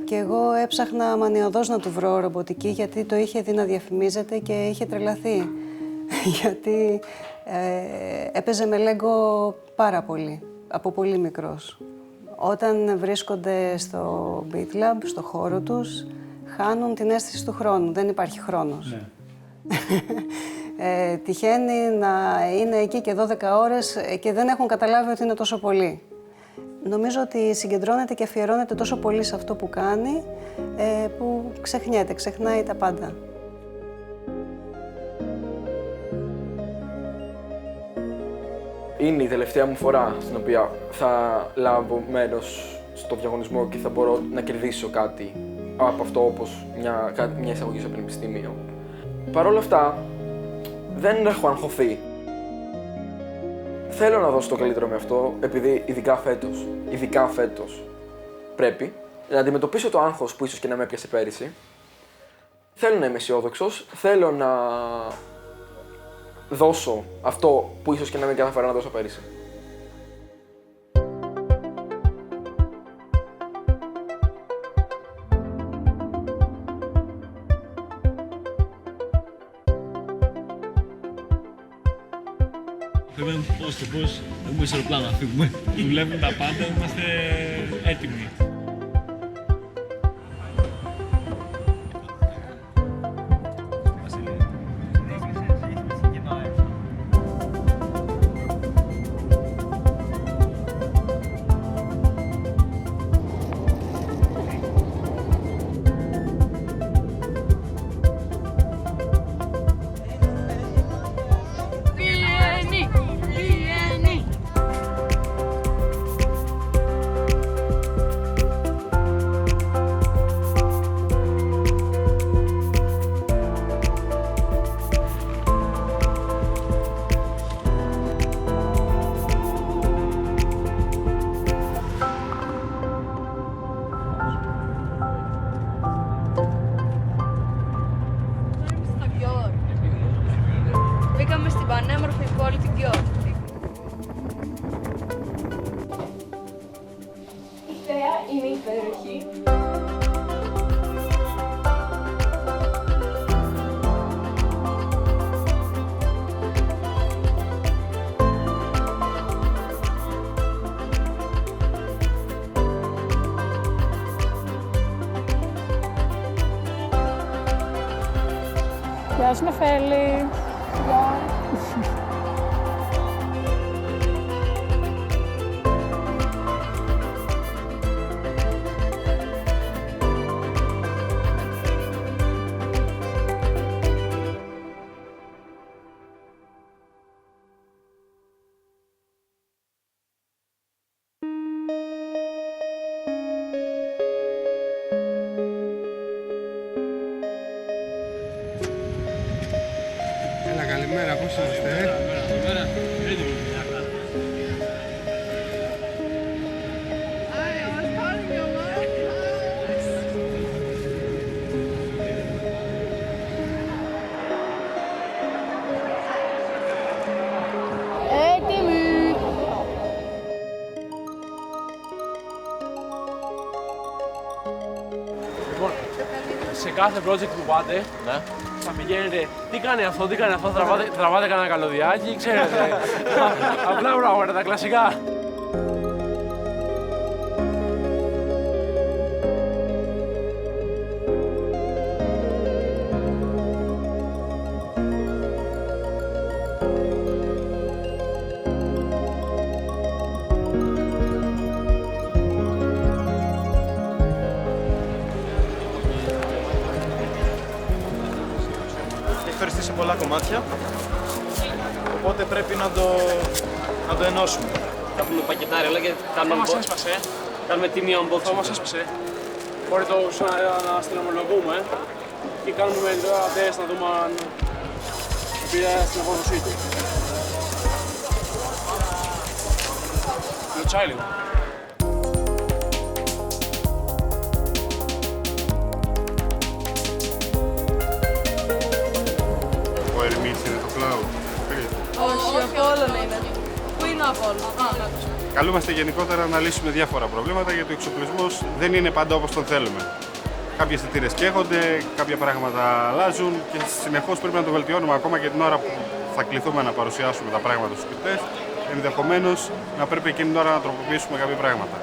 και εγώ έψαχνα μανιωδώς να του βρω ρομποτική γιατί το είχε δει να διαφημίζεται και είχε τρελαθεί. Γιατί έπαιζε με Lego πάρα πολύ, από πολύ μικρός. Όταν βρίσκονται στο BeatLab, στο χώρο τους, χάνουν την αίσθηση του χρόνου. Δεν υπάρχει χρόνος. Ναι. Τυχαίνει να είναι εκεί και 12 ώρες και δεν έχουν καταλάβει ότι είναι τόσο πολύ. Νομίζω ότι συγκεντρώνεται και αφιερώνεται τόσο πολύ σε αυτό που κάνει, που ξεχνάει τα πάντα. Είναι η τελευταία μου φορά στην οποία θα λάβω μέρος στο διαγωνισμό και θα μπορώ να κερδίσω κάτι από αυτό, όπως μια εισαγωγή στο πανεπιστήμιο. Παρ' όλα αυτά, δεν έχω αγχωθεί. Θέλω να δώσω το καλύτερο με αυτό, επειδή ειδικά φέτος, πρέπει να αντιμετωπίσω το άγχος που ίσως και να με έπιασε πέρυσι. Θέλω να είμαι αισιόδοξος, θέλω να δώσω αυτό που ίσως και να μην καταφέρω να δώσω πέρυσι. Πρέπει πώς και πώς, έχουμε σε αεροπλάνο να φύγουμε. Δουλεύουν τα πάντα, είμαστε έτοιμοι. Μπήκαμε στην πανέμορφη πόλη του Γκιόρ. Η θέα είναι υπέροχη. Γεια σου Νεφέλη. Γεια. κάθε project που πάτε, θα πηγαίνετε, τι κάνει αυτό, τραβάτε κανένα καλωδιάκι, ξέρετε. Απλά πράγματα, τα κλασικά. Σε πολλά κομμάτια, οπότε πρέπει να το ενώσουμε. Θα πούμε πακετάρι, αλλά και κάνουμε τίμια unboxing. Θα μας έσπασε. Μπορεί να στενομολογούμε και κάνουμε τώρα τεστ να δούμε αν επηρεάζει στην απόδοσή του. Λουτσάει λίγο. Ο Ερμής είναι το Cloud. Όχι, ο Απόλλων είναι. Πού είναι ο Απόλλων? Καλούμαστε γενικότερα να λύσουμε διάφορα προβλήματα γιατί ο εξοπλισμός δεν είναι πάντα όπως τον θέλουμε. Κάποιες αισθητήρες καίγονται, κάποια πράγματα αλλάζουν και συνεχώς πρέπει να το βελτιώνουμε ακόμα και την ώρα που θα κληθούμε να παρουσιάσουμε τα πράγματα στους κριτές. Ενδεχομένως να πρέπει εκείνη την ώρα να τροποποιήσουμε κάποια πράγματα.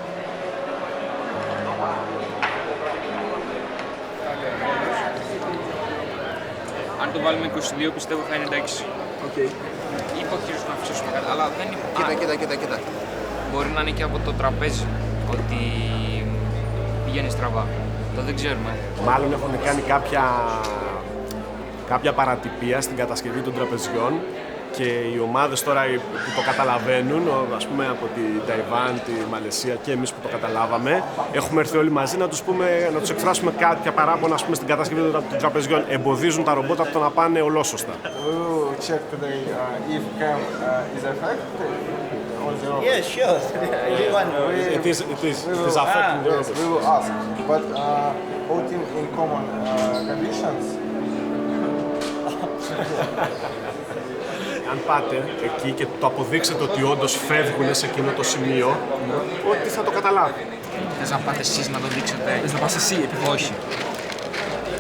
Αν το βάλουμε 22 πιστεύω θα είναι εντάξει. Είπα ο κύριος να αφήσουμε κάτι, αλλά δεν είναι... Κοίτα. Μπορεί να είναι και από το τραπέζι ότι πηγαίνει στραβά. Το δεν ξέρουμε. Μάλλον έχουν κάνει κάποια παρατυπία στην κατασκευή των τραπεζιών και οι ομάδες τώρα που το καταλαβαίνουν, ας πούμε από τη Ταϊβάν, τη Μαλαισία και εμείς που το καταλάβαμε, έχουμε έρθει όλοι μαζί να τους εκφράσουμε κάποια παράπονα, ας πούμε, στην κατασκευή των τραπεζιών. Εμποδίζουν τα ρομπότ από το να πάνε ολόσωστα. Yeah, sure. It is affecting the robots. We will ask, but all team in common conditions. Αν πάτε εκεί και το αποδείξετε ότι όντως φεύγουν σε εκείνο το σημείο, ότι θα το καταλάβει. Θες να πάτε εσείς να το δείξετε? Θες να πας εσύ, Όχι.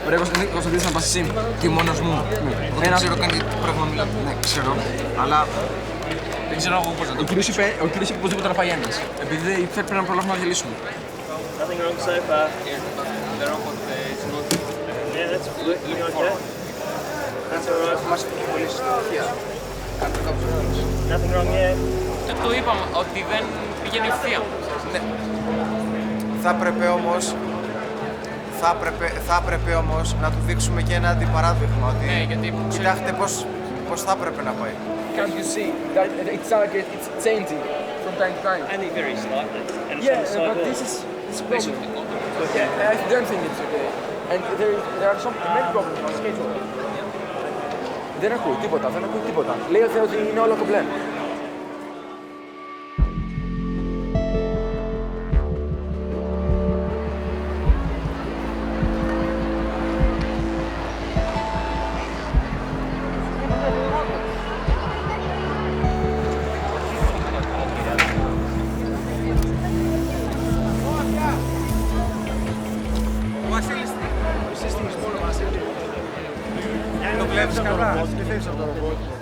Πρέπει Κωνσταντίνος να πας εσύ και μόνος μου. Δεν ξέρω καν τι πράγμα μιλάω. Ναι, ξέρω, αλλά δεν ξέρω εγώ πώς να το πω. Ο κύριος είπε οπωσδήποτε να πάει ένας, επειδή πρέπει να προλάβουμε να διαλύσουμε. Nothing wrong so far. The robot is not... Yeah, that's looking okay. That's alright. Μας έχει πολύ συστοιχεία. Nothing wrong yet. Το είπαμε ότι δεν πηγαίνει ευθεία. Ναι. Θα έπρεπε όμως να του δείξουμε και ένα αντιπαράδειγμα. Ότι κοιτάξτε πώς θα έπρεπε να πάει. Can't you see that it's changing from time to time? Only very slightly. And Yeah, but this is problem. I don't think it's okay. And there are many problems on the schedule. Δεν ακούει τίποτα. Λέει ότι είναι όλο κομπλέ.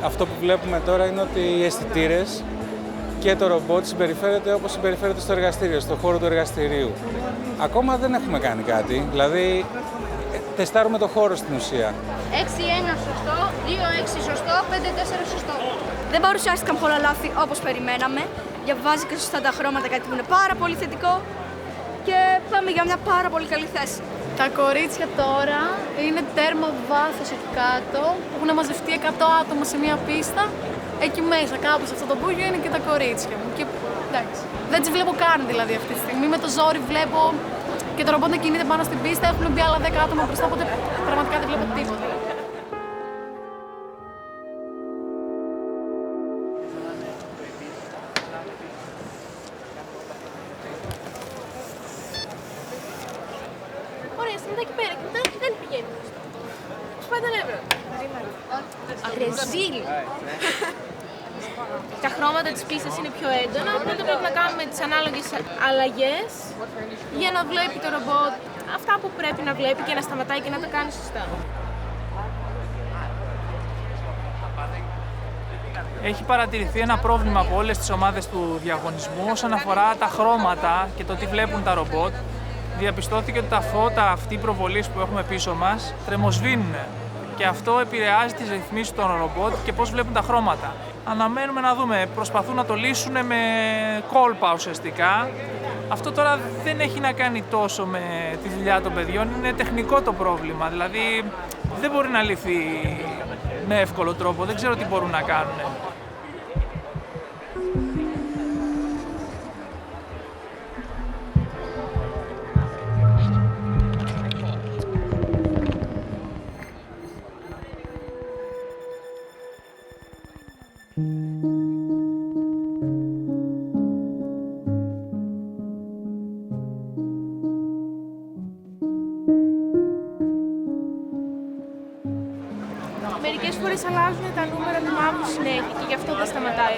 Αυτό που βλέπουμε τώρα είναι ότι οι αισθητήρες και το ρομπότ συμπεριφέρεται όπως συμπεριφέρεται στο εργαστήριο, στο χώρο του εργαστηρίου. Ακόμα δεν έχουμε κάνει κάτι, δηλαδή τεστάρουμε το χώρο στην ουσία. 6-1 σωστό, 2-6 σωστό, 5-4 σωστό. Δεν παρουσιάστηκαν πολλά λάθη όπως περιμέναμε. Διαβάζει και σωστά τα χρώματα, κάτι που είναι πάρα πολύ θετικό. Και πάμε για μια πάρα πολύ καλή θέση. Τα κορίτσια τώρα είναι τέρμα βάθος εκεί κάτω. Έχουν μαζευτεί 100 άτομα σε μια πίστα. Εκεί μέσα, κάπου σε αυτό το μπούγιο, είναι και τα κορίτσια μου. Και εντάξει. Δεν τις βλέπω καν δηλαδή αυτή τη στιγμή. Με το ζόρι βλέπω και το ρομπότ να κινείται πάνω στην πίστα. Έχουν μπει άλλα 10 άτομα μπροστά, οπότε πραγματικά δεν βλέπω τίποτα. Ωραία, σταματά εκεί πέρα και μετά δεν πηγαίνει. Σου πάει τα νεύρα. Ρεζίλ. Τα χρώματα της πίστας είναι πιο έντονα, οπότε πρέπει να κάνουμε τις ανάλογες αλλαγές για να βλέπει το ρομπότ αυτά που πρέπει να βλέπει και να σταματάει και να τα κάνει σωστά. Έχει παρατηρηθεί ένα πρόβλημα από όλες τις ομάδες του διαγωνισμού όσον αφορά τα χρώματα και το τι βλέπουν τα ρομπότ. Διαπιστώθηκε ότι τα φώτα αυτή προβολής που έχουμε πίσω μας τρεμοσβήνουν και αυτό επηρεάζει τις ρυθμίσεις των ρομπότ και πώς βλέπουν τα χρώματα. Αναμένουμε να δούμε, προσπαθούν να το λύσουν με κόλπα ουσιαστικά. Αυτό τώρα δεν έχει να κάνει τόσο με τη δουλειά των παιδιών, είναι τεχνικό το πρόβλημα, δηλαδή δεν μπορεί να λυθεί με εύκολο τρόπο, δεν ξέρω τι μπορούν να κάνουν. Μερικές φορές αλλάζουν τα νούμερα του μαύρου συνέχεια και γι' αυτό δεν σταματάει.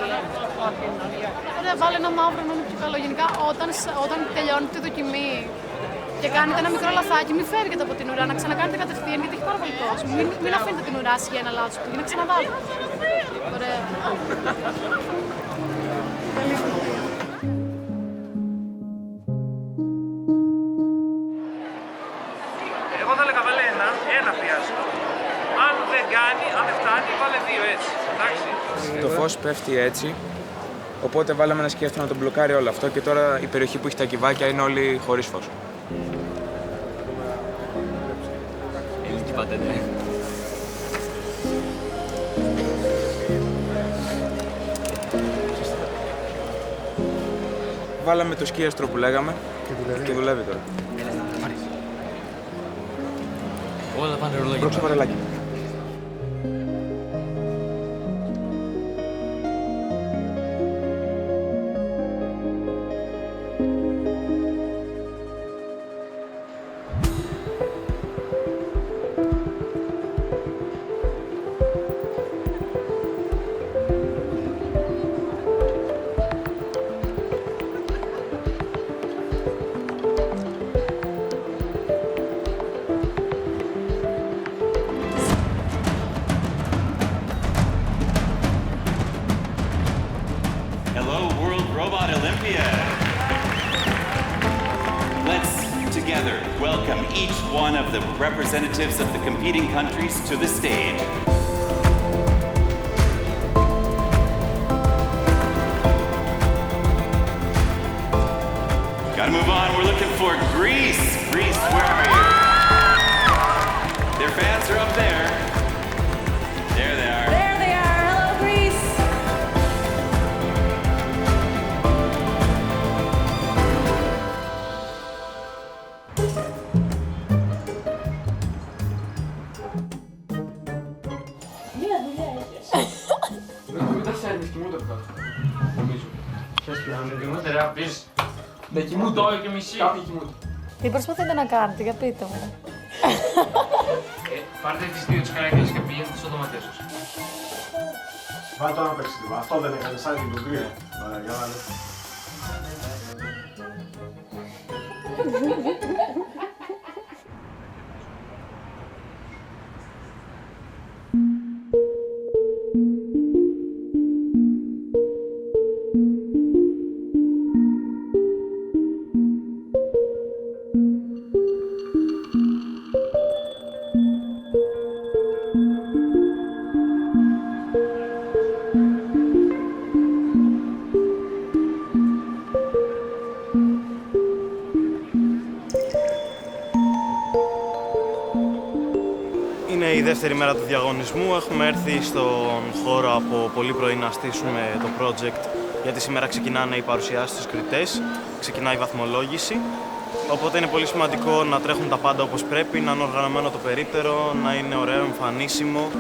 Ωραία, βάλε ένα μαύρο να είναι πιο καλό. Γενικά, όταν τελειώνετε τη δοκιμή και κάνετε ένα μικρό λαθάκι, μην φεύγετε από την ουρά, να ξανακάνετε κατευθείαν γιατί έχει πάρα πολύ κόσμο. Μην αφήνετε την ουρά για ένα λάθος που να ξαναβάλετε. Ωραία. Εγώ θα έλεγα βάλε ένα χρειάζεται. Αν δεν κάνει, αν δεν φτάνει, βάλε δύο έτσι. Εντάξει. Το φως πέφτει έτσι, οπότε βάλαμε ένα σκέφτο να τον μπλοκάρει όλο αυτό και τώρα η περιοχή που έχει τα κυβάκια είναι όλη χωρίς φως. Τι πάτε, ναι. Βάλαμε το σκίαστρο που λέγαμε και δουλεύει τώρα. Όλα πάνε ρολόγια. Πρόξε παρελάκι. Hello, World Robot Olympia. Let's together welcome each one of the representatives of the competing countries to the stage. Gotta move on, we're looking for Greece. Greece, where are you? Their fans are up there. There they are. There they are. Hello, Greece. Μία δουλειά έχεις. Μετά χαίρεσαι, κοιμούνται από κάτω. Νομίζω. Κοιμούνται, ρε, πεις. Δεν κοιμούνται. 8 και μισή. Κάποιοι κοιμούνται. Τι προσπαθείτε να κάνετε, για πείτε μου. Πάρτε τις δύο τις καρέκλες και πηγαίνετε στο δωμάτιο σας. Βάλε το ένα παίξιμο. Αυτό δεν έκανε σαν την κουμπία. Ωραία, για να δω. Είναι η δεύτερη μέρα του διαγωνισμού. Έχουμε έρθει στον χώρο από πολύ πρωί να στήσουμε το project, γιατί σήμερα ξεκινάνε οι παρουσιάσεις στους κριτές, ξεκινάει η βαθμολόγηση. Οπότε είναι πολύ σημαντικό να τρέχουν τα πάντα όπως πρέπει, να είναι οργανωμένο το περίπτερο, να είναι ωραίο, εμφανίσιμο.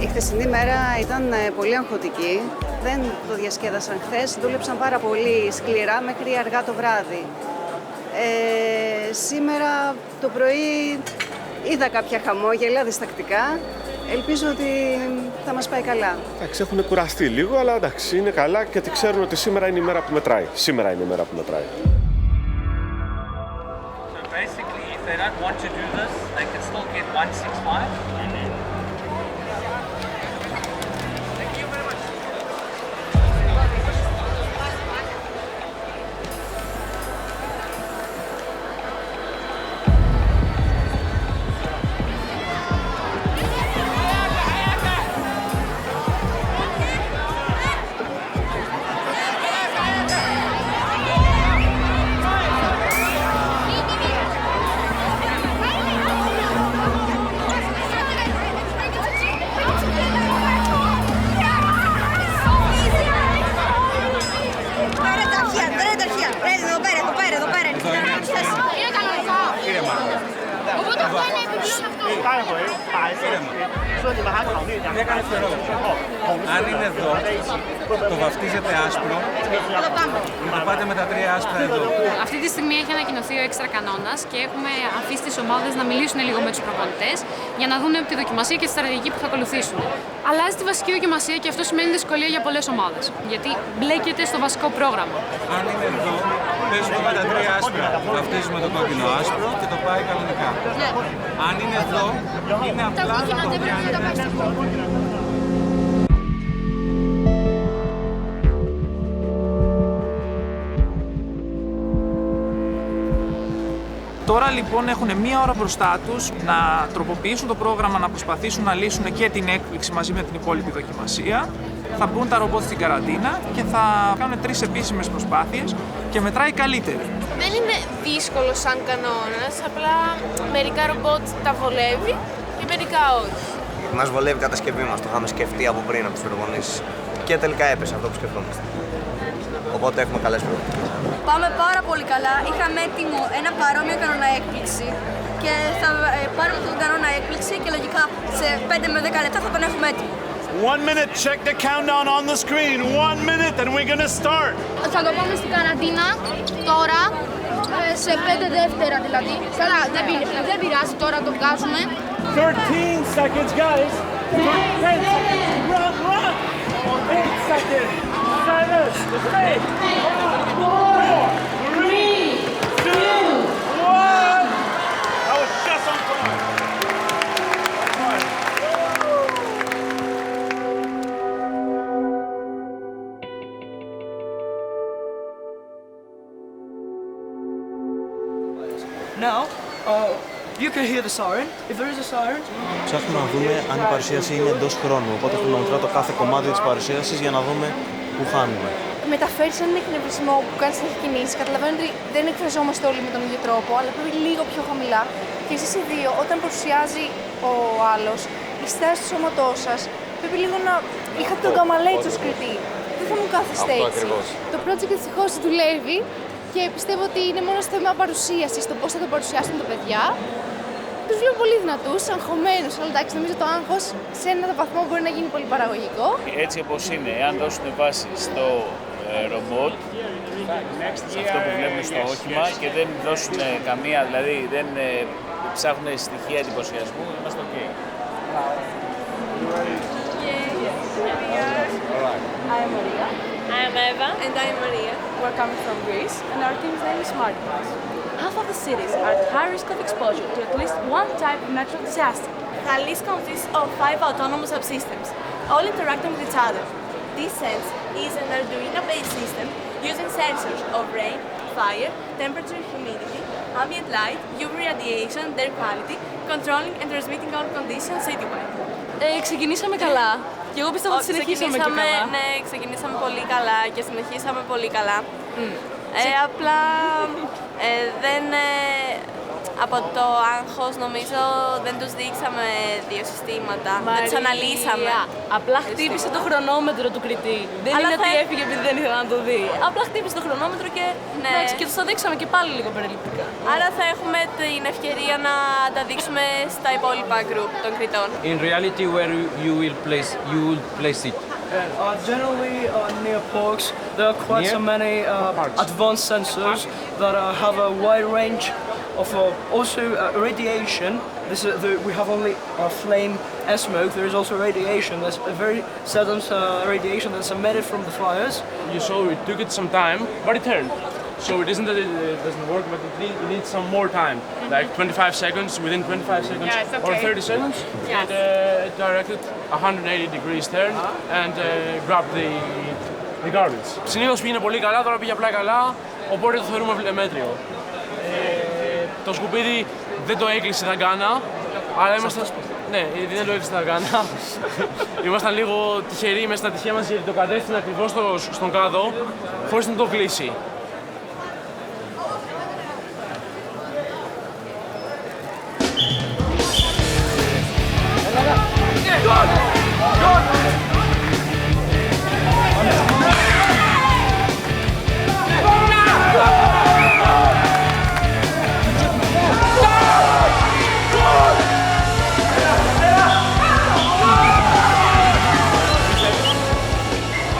Η χθεσινή μέρα ήταν πολύ αγχωτική. Δεν το διασκέδασαν χθες, δούλεψαν πάρα πολύ σκληρά μέχρι αργά το βράδυ. Σήμερα το πρωί είδα κάποια χαμόγελα διστακτικά. Ελπίζω ότι θα μας πάει καλά. Εντάξει, έχουν κουραστεί λίγο, αλλά εντάξει, είναι καλά γιατί ξέρουν ότι σήμερα είναι η μέρα που μετράει. Σήμερα είναι η μέρα που μετράει. So basically, if they don't want to do this, they can still get 165. Αν είναι εδώ, το βαφτίζετε άσπρο και το πάτε με τα 3 άσπρα εδώ. Αυτή τη στιγμή έχει ανακοινωθεί ο έξτρα κανόνας και έχουμε αφήσει τις ομάδες να μιλήσουν λίγο με τους προπονητές για να δουν τη δοκιμασία και τη στρατηγική που θα ακολουθήσουν. Αλλάζει τη βασική δοκιμασία και αυτό σημαίνει δυσκολία για πολλές ομάδες, γιατί μπλέκεται στο βασικό πρόγραμμα. Αν είναι εδώ, παίζουμε με τα 3 άσπρα. Βαφτίζουμε το κόκκινο άσπρο και το πάει κανονικά. Ναι. Αν είναι εδώ, είναι απλά να το πιάνει. Τώρα λοιπόν έχουν μία ώρα μπροστά τους να τροποποιήσουν το πρόγραμμα, να προσπαθήσουν να λύσουν και την έκπληξη μαζί με την υπόλοιπη δοκιμασία. Θα μπουν τα ρομπότ στην καραντίνα και θα κάνουν 3 επίσημες προσπάθειες και μετράει καλύτερη. Δεν είναι δύσκολο σαν κανόνας, απλά μερικά ρομπότ τα βολεύει και μερικά όχι. Μας βολεύει η κατασκευή μας, το είχαμε σκεφτεί από πριν από τις προπονήσεις. Και τελικά έπεσε αυτό που σκεφτόμαστε. Οπότε έχουμε καλές προοπτικές. Πάμε πάρα πολύ καλά. Είχαμε έτοιμο ένα παρόμοιο κανόνα έκπληξη και θα πάρουμε αυτόν τον κανόνα έκπληξη και λογικά σε 5 με 10 λεπτά θα τον έχουμε έτοιμο. 1 minute, check the countdown on the screen. 1 minute and we're gonna start. Θα το πάμε στην καραντίνα τώρα, σε 5 δεύτερα δηλαδή. Καλά, δεν πειράζει, τώρα το βγάζουμε. 13 seconds, guys. 10 seconds. Run, run. 8 seconds. 7, 6, 4, 3, 2, 1. That was just on time. Now, you can hear the siren. If there is a siren. Ψάχνουμε να δούμε αν η παρουσίαση είναι εντός χρόνου. Οπότε χρονομετρά το κάθε κομμάτι της παρουσίασης για να δούμε πού χάνουμε. Μεταφέρει έναν εκνευρισμό που κάνει να έχει κινήσει. Καταλαβαίνω ότι δεν εκφραζόμαστε όλοι με τον ίδιο τρόπο, αλλά πρέπει λίγο πιο χαμηλά. Και εσείς οι δύο, όταν παρουσιάζει ο άλλος, η στάση του σώματός σας, πρέπει λίγο να. Είχατε τον καμαλέτσο σκριτή. Δεν θα μου κάθεστε έτσι. Το project δυστυχώς δουλεύει και πιστεύω ότι είναι μόνο στο θέμα παρουσίασης, το πώς θα το παρουσιάσουν τα παιδιά. Τους βλέπω πολύ δυνατούς, αγχωμένους, αλλά εντάξει, νομίζω το άγχος σε έναν βαθμό μπορεί να γίνει πολύ παραγωγικό. Έτσι όπως είναι, εάν δώσουν βάση στο ρομπότ, αυτό που βλέπουμε στο όχημα και δεν δώσουν καμία, δηλαδή δεν ψάχνουν στοιχεία εντυπωσιασμού, είμαστε ok. I am Maria. I am Eva. And I am Maria. We're coming from Greece, and our team's name is SmartBus. Half of the cities are at high risk of exposure to at least one type of natural disaster. The list consists of 5 autonomous subsystems, all interacting with each other. This sense is an Arduino-based system using sensors of rain, fire, temperature, humidity, ambient light, UV radiation, air quality, controlling and transmitting all conditions citywide. Ξεκινήσαμε καλά. Και εγώ πιστεύω ότι συνεχίσαμε και καλά. Ναι, ξεκινήσαμε πολύ καλά και συνεχίσαμε πολύ καλά. Απλά δεν, από το άγχος νομίζω δεν τους δείξαμε 2 συστήματα, δεν τους αναλύσαμε. Απλά χτύπησε το χρονόμετρο του κριτή. Δεν είναι ότι έφυγε επειδή δεν ήθελα να το δει. Απλά χτύπησε το χρονόμετρο και, και τους το δείξαμε και πάλι λίγο περιληπτικά. Άρα θα έχουμε την ευκαιρία να τα δείξουμε στα υπόλοιπα group των κριτών. In reality, where you will place it? Generally, near parks, there are quite so many advanced sensors that have a wide range of also radiation. We have only flame and smoke. There is also radiation. There's a very certain radiation that's emitted from the fires. You saw it took it some time, but it turned. So it isn't that it doesn't work, but it needs some more time, like 25 seconds, within 25 seconds or 30 seconds, it directed 180 degrees turn and grabbed the garbage. Συνήθως πήγαινε πολύ καλά, τώρα πήγε απλά καλά, οπότε το θεωρούμε μέτριο. Το σκουπίδι δεν το έκλεισε η δαγκάνα, αλλά ήμασταν... Ναι, δεν το έκλεισε η δαγκάνα. Ήμασταν λίγο τυχεροί μέσα στην ατυχία μας, γιατί το κατεύθυνε ακριβώς στον κάδο, χωρίς να το κλείσει.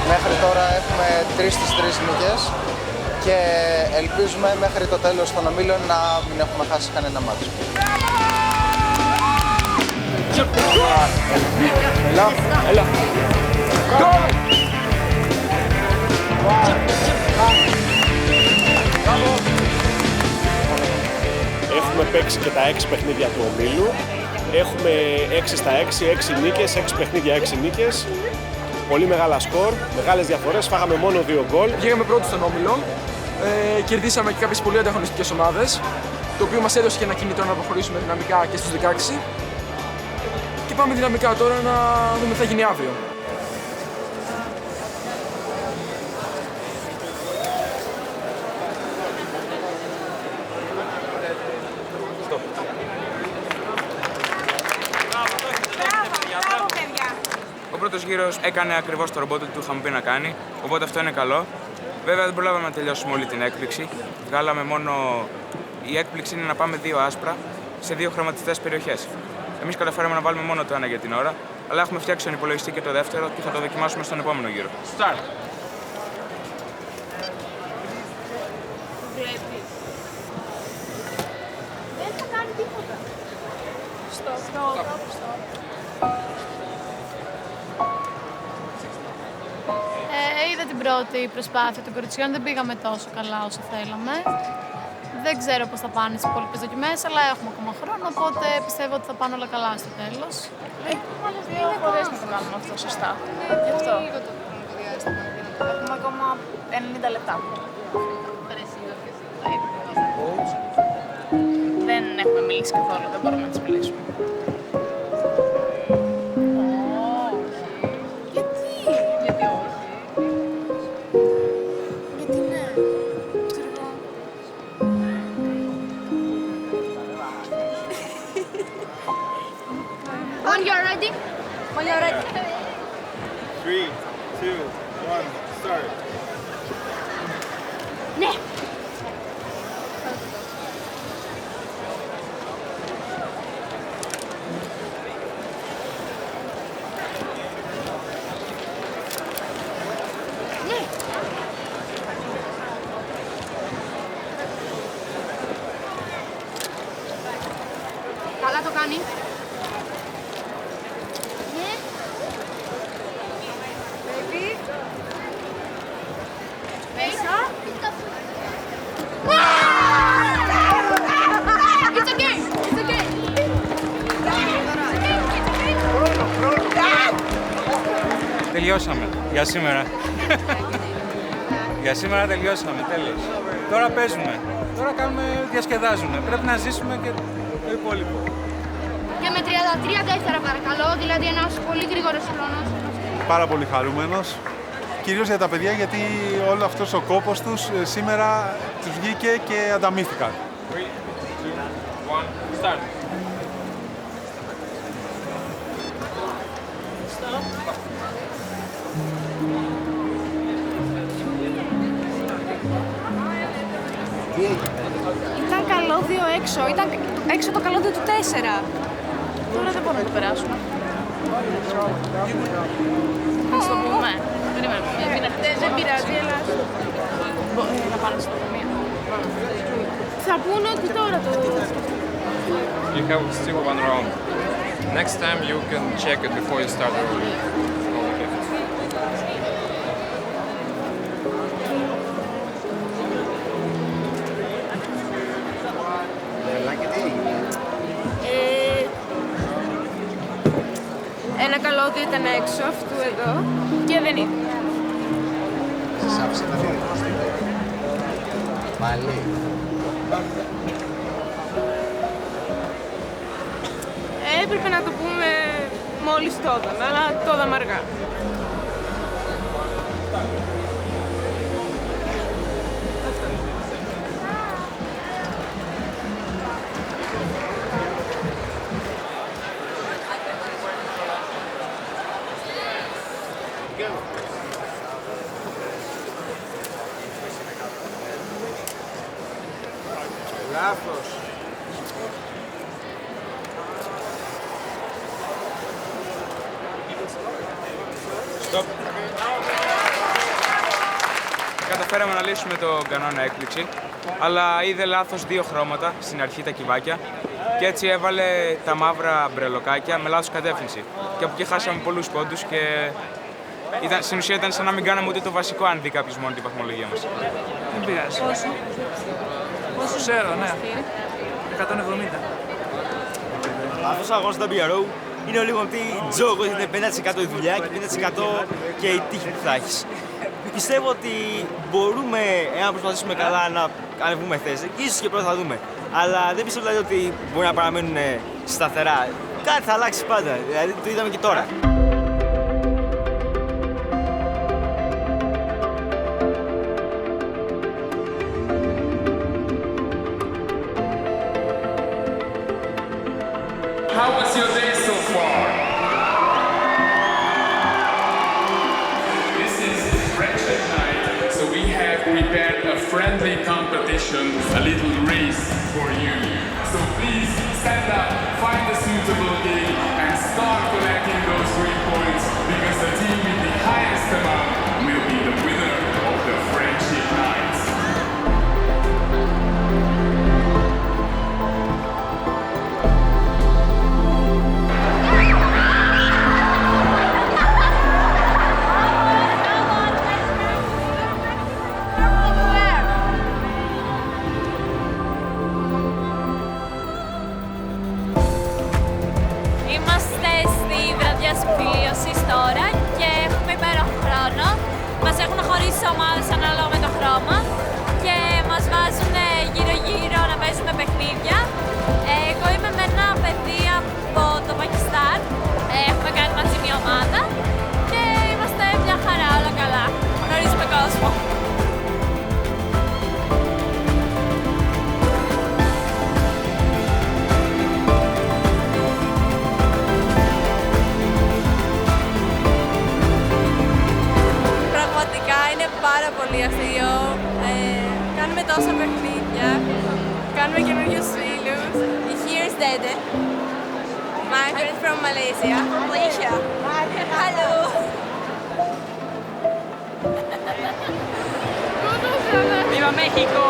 Μέχρι τώρα έχουμε 3 στις 3 νίκες και ελπίζουμε μέχρι το τέλος των ομίλων να μην έχουμε χάσει κανένα μάτσο. Έλα. Έχουμε παίξει και τα 6 παιχνίδια του ομίλου. Έχουμε 6 στα 6, 6 νίκες, 6 παιχνίδια, 6 νίκες. Πολύ μεγάλα σκορ, μεγάλες διαφορές, φάγαμε μόνο 2 γκολ. Βγήκαμε πρώτοι στον όμιλο, κερδίσαμε και κάποιες πολύ ανταγωνιστικές ομάδες, το οποίο μας έδωσε και ένα κινητό να προχωρήσουμε δυναμικά και στους 16. Και πάμε δυναμικά τώρα να δούμε τι θα γίνει αύριο. Ο πρώτος γύρος έκανε ακριβώς το ρομπότ που είχαμε πει να κάνει, οπότε αυτό είναι καλό. Βέβαια δεν προλάβαμε να τελειώσουμε όλη την έκπληξη. Βγάλαμε μόνο... Η έκπληξη είναι να πάμε 2 άσπρα σε 2 χρωματιστές περιοχές. Εμείς καταφέραμε να βάλουμε μόνο το ένα για την ώρα, αλλά έχουμε φτιάξει τον υπολογιστή και το δεύτερο και θα το δοκιμάσουμε στον επόμενο γύρο. Start. Δεν θα κάνει τίποτα. Είδα την πρώτη προσπάθεια των κοριτσιών, δεν πήγαμε τόσο καλά όσο θέλαμε. Δεν ξέρω πώς θα πάνε στις υπόλοιπες δοκιμές, αλλά έχουμε ακόμα χρόνο, οπότε πιστεύω ότι θα πάνε όλα καλά στο τέλος. Έχουμε άλλες 2 φορές να το κάνουμε αυτό σωστά. Γι' αυτό. Έχουμε ακόμα 90 λεπτά. Δεν έχουμε μιλήσει καθόλου, δεν μπορούμε να τις μιλήσουμε. When you're ready. When you're ready. 3, 2, 1, start. Ναι. Καλά το κάνει. Τελειώσαμε για σήμερα. Για σήμερα τελειώσαμε, τέλος. Τώρα παίζουμε. Τώρα διασκεδάζουμε. Πρέπει να ζήσουμε και το υπόλοιπο. Και με 33 δεύτερα παρακαλώ, δηλαδή ένας πολύ γρήγορος χρόνος. Πάρα πολύ χαρούμενος. Κυρίως για τα παιδιά, γιατί όλο αυτός ο κόπος τους σήμερα τους βγήκε και ανταμείφθηκαν. 3, 2, 1, start. Ήταν καλώδιο έξω, ήταν έξω το καλώδιο του 4. Τώρα δεν μπορούμε να το περάσουμε. Να σου το πούμε. Δεν πειράζει, αλλά... Να πάνε στο ταμείο. Θα πούνε ότι τώρα το... You have still one round. Next time you can check it before you start rolling. Ένα καλώδιο ήταν έξω αυτού εδώ και δεν είναι. Σας άφησε να διαδικαστείτε. Πάλι. Έπρεπε να το πούμε μόλις το είδαμε, αλλά το είδαμε αργά. Λάθος. Stop. Καταφέραμε να λύσουμε το κανόνα έκπληξη, αλλά είδε λάθος 2 χρώματα στην αρχή τα κυβάκια και έτσι έβαλε τα μαύρα μπρελοκάκια με λάθος κατεύθυνση. Και από εκεί χάσαμε πολλούς πόντους και στην ουσία ήταν σαν να μην κάναμε ούτε το βασικό αν δει κάποιος μόνο την βαθμολογία μας. Δεν πειράζει. Πόσο ξέρω, ναι. 170. Αυτός ο αγώνας του WRO είναι λίγο ότι τζόγος, είναι 50% η δουλειά και 50% και η τύχη που θα έχεις. Πιστεύω ότι μπορούμε, εάν προσπαθήσουμε καλά, να ανεβούμε θέση. Ίσως και πρώτα θα δούμε. Αλλά δεν πιστεύω δηλαδή ότι μπορεί να παραμένουν σταθερά. Κάτι θα αλλάξει πάντα. Δηλαδή το είδαμε και τώρα. How was your day so far? This is Friendship Night, so we have prepared a friendly competition, a little race for you. So please stand up, find a suitable game, and start collecting those 3 points, because the team with the highest amount will be the winner of the Friendship Night. Είμαστε στη βραδιά συμφιλίωσης τώρα και έχουμε υπέροχο χρόνο. Μας έχουν χωρίσει ομάδες ανάλογα με το χρώμα και μας βάζουν γύρω-γύρω να παίζουμε παιχνίδια. Εγώ είμαι με ένα παιδί από το Πακιστάν. Έχουμε κάνει μαζί μια ομάδα και είμαστε μια χαρά, όλα καλά. Γνωρίζουμε κόσμο. Είναι πάρα πολύ αστείο. Κάνουμε τόσα παιχνίδια. Κάνουμε καινούριους φίλους. Here's Dede. My friend from Malaysia. Malaysia. Hello. Viva México.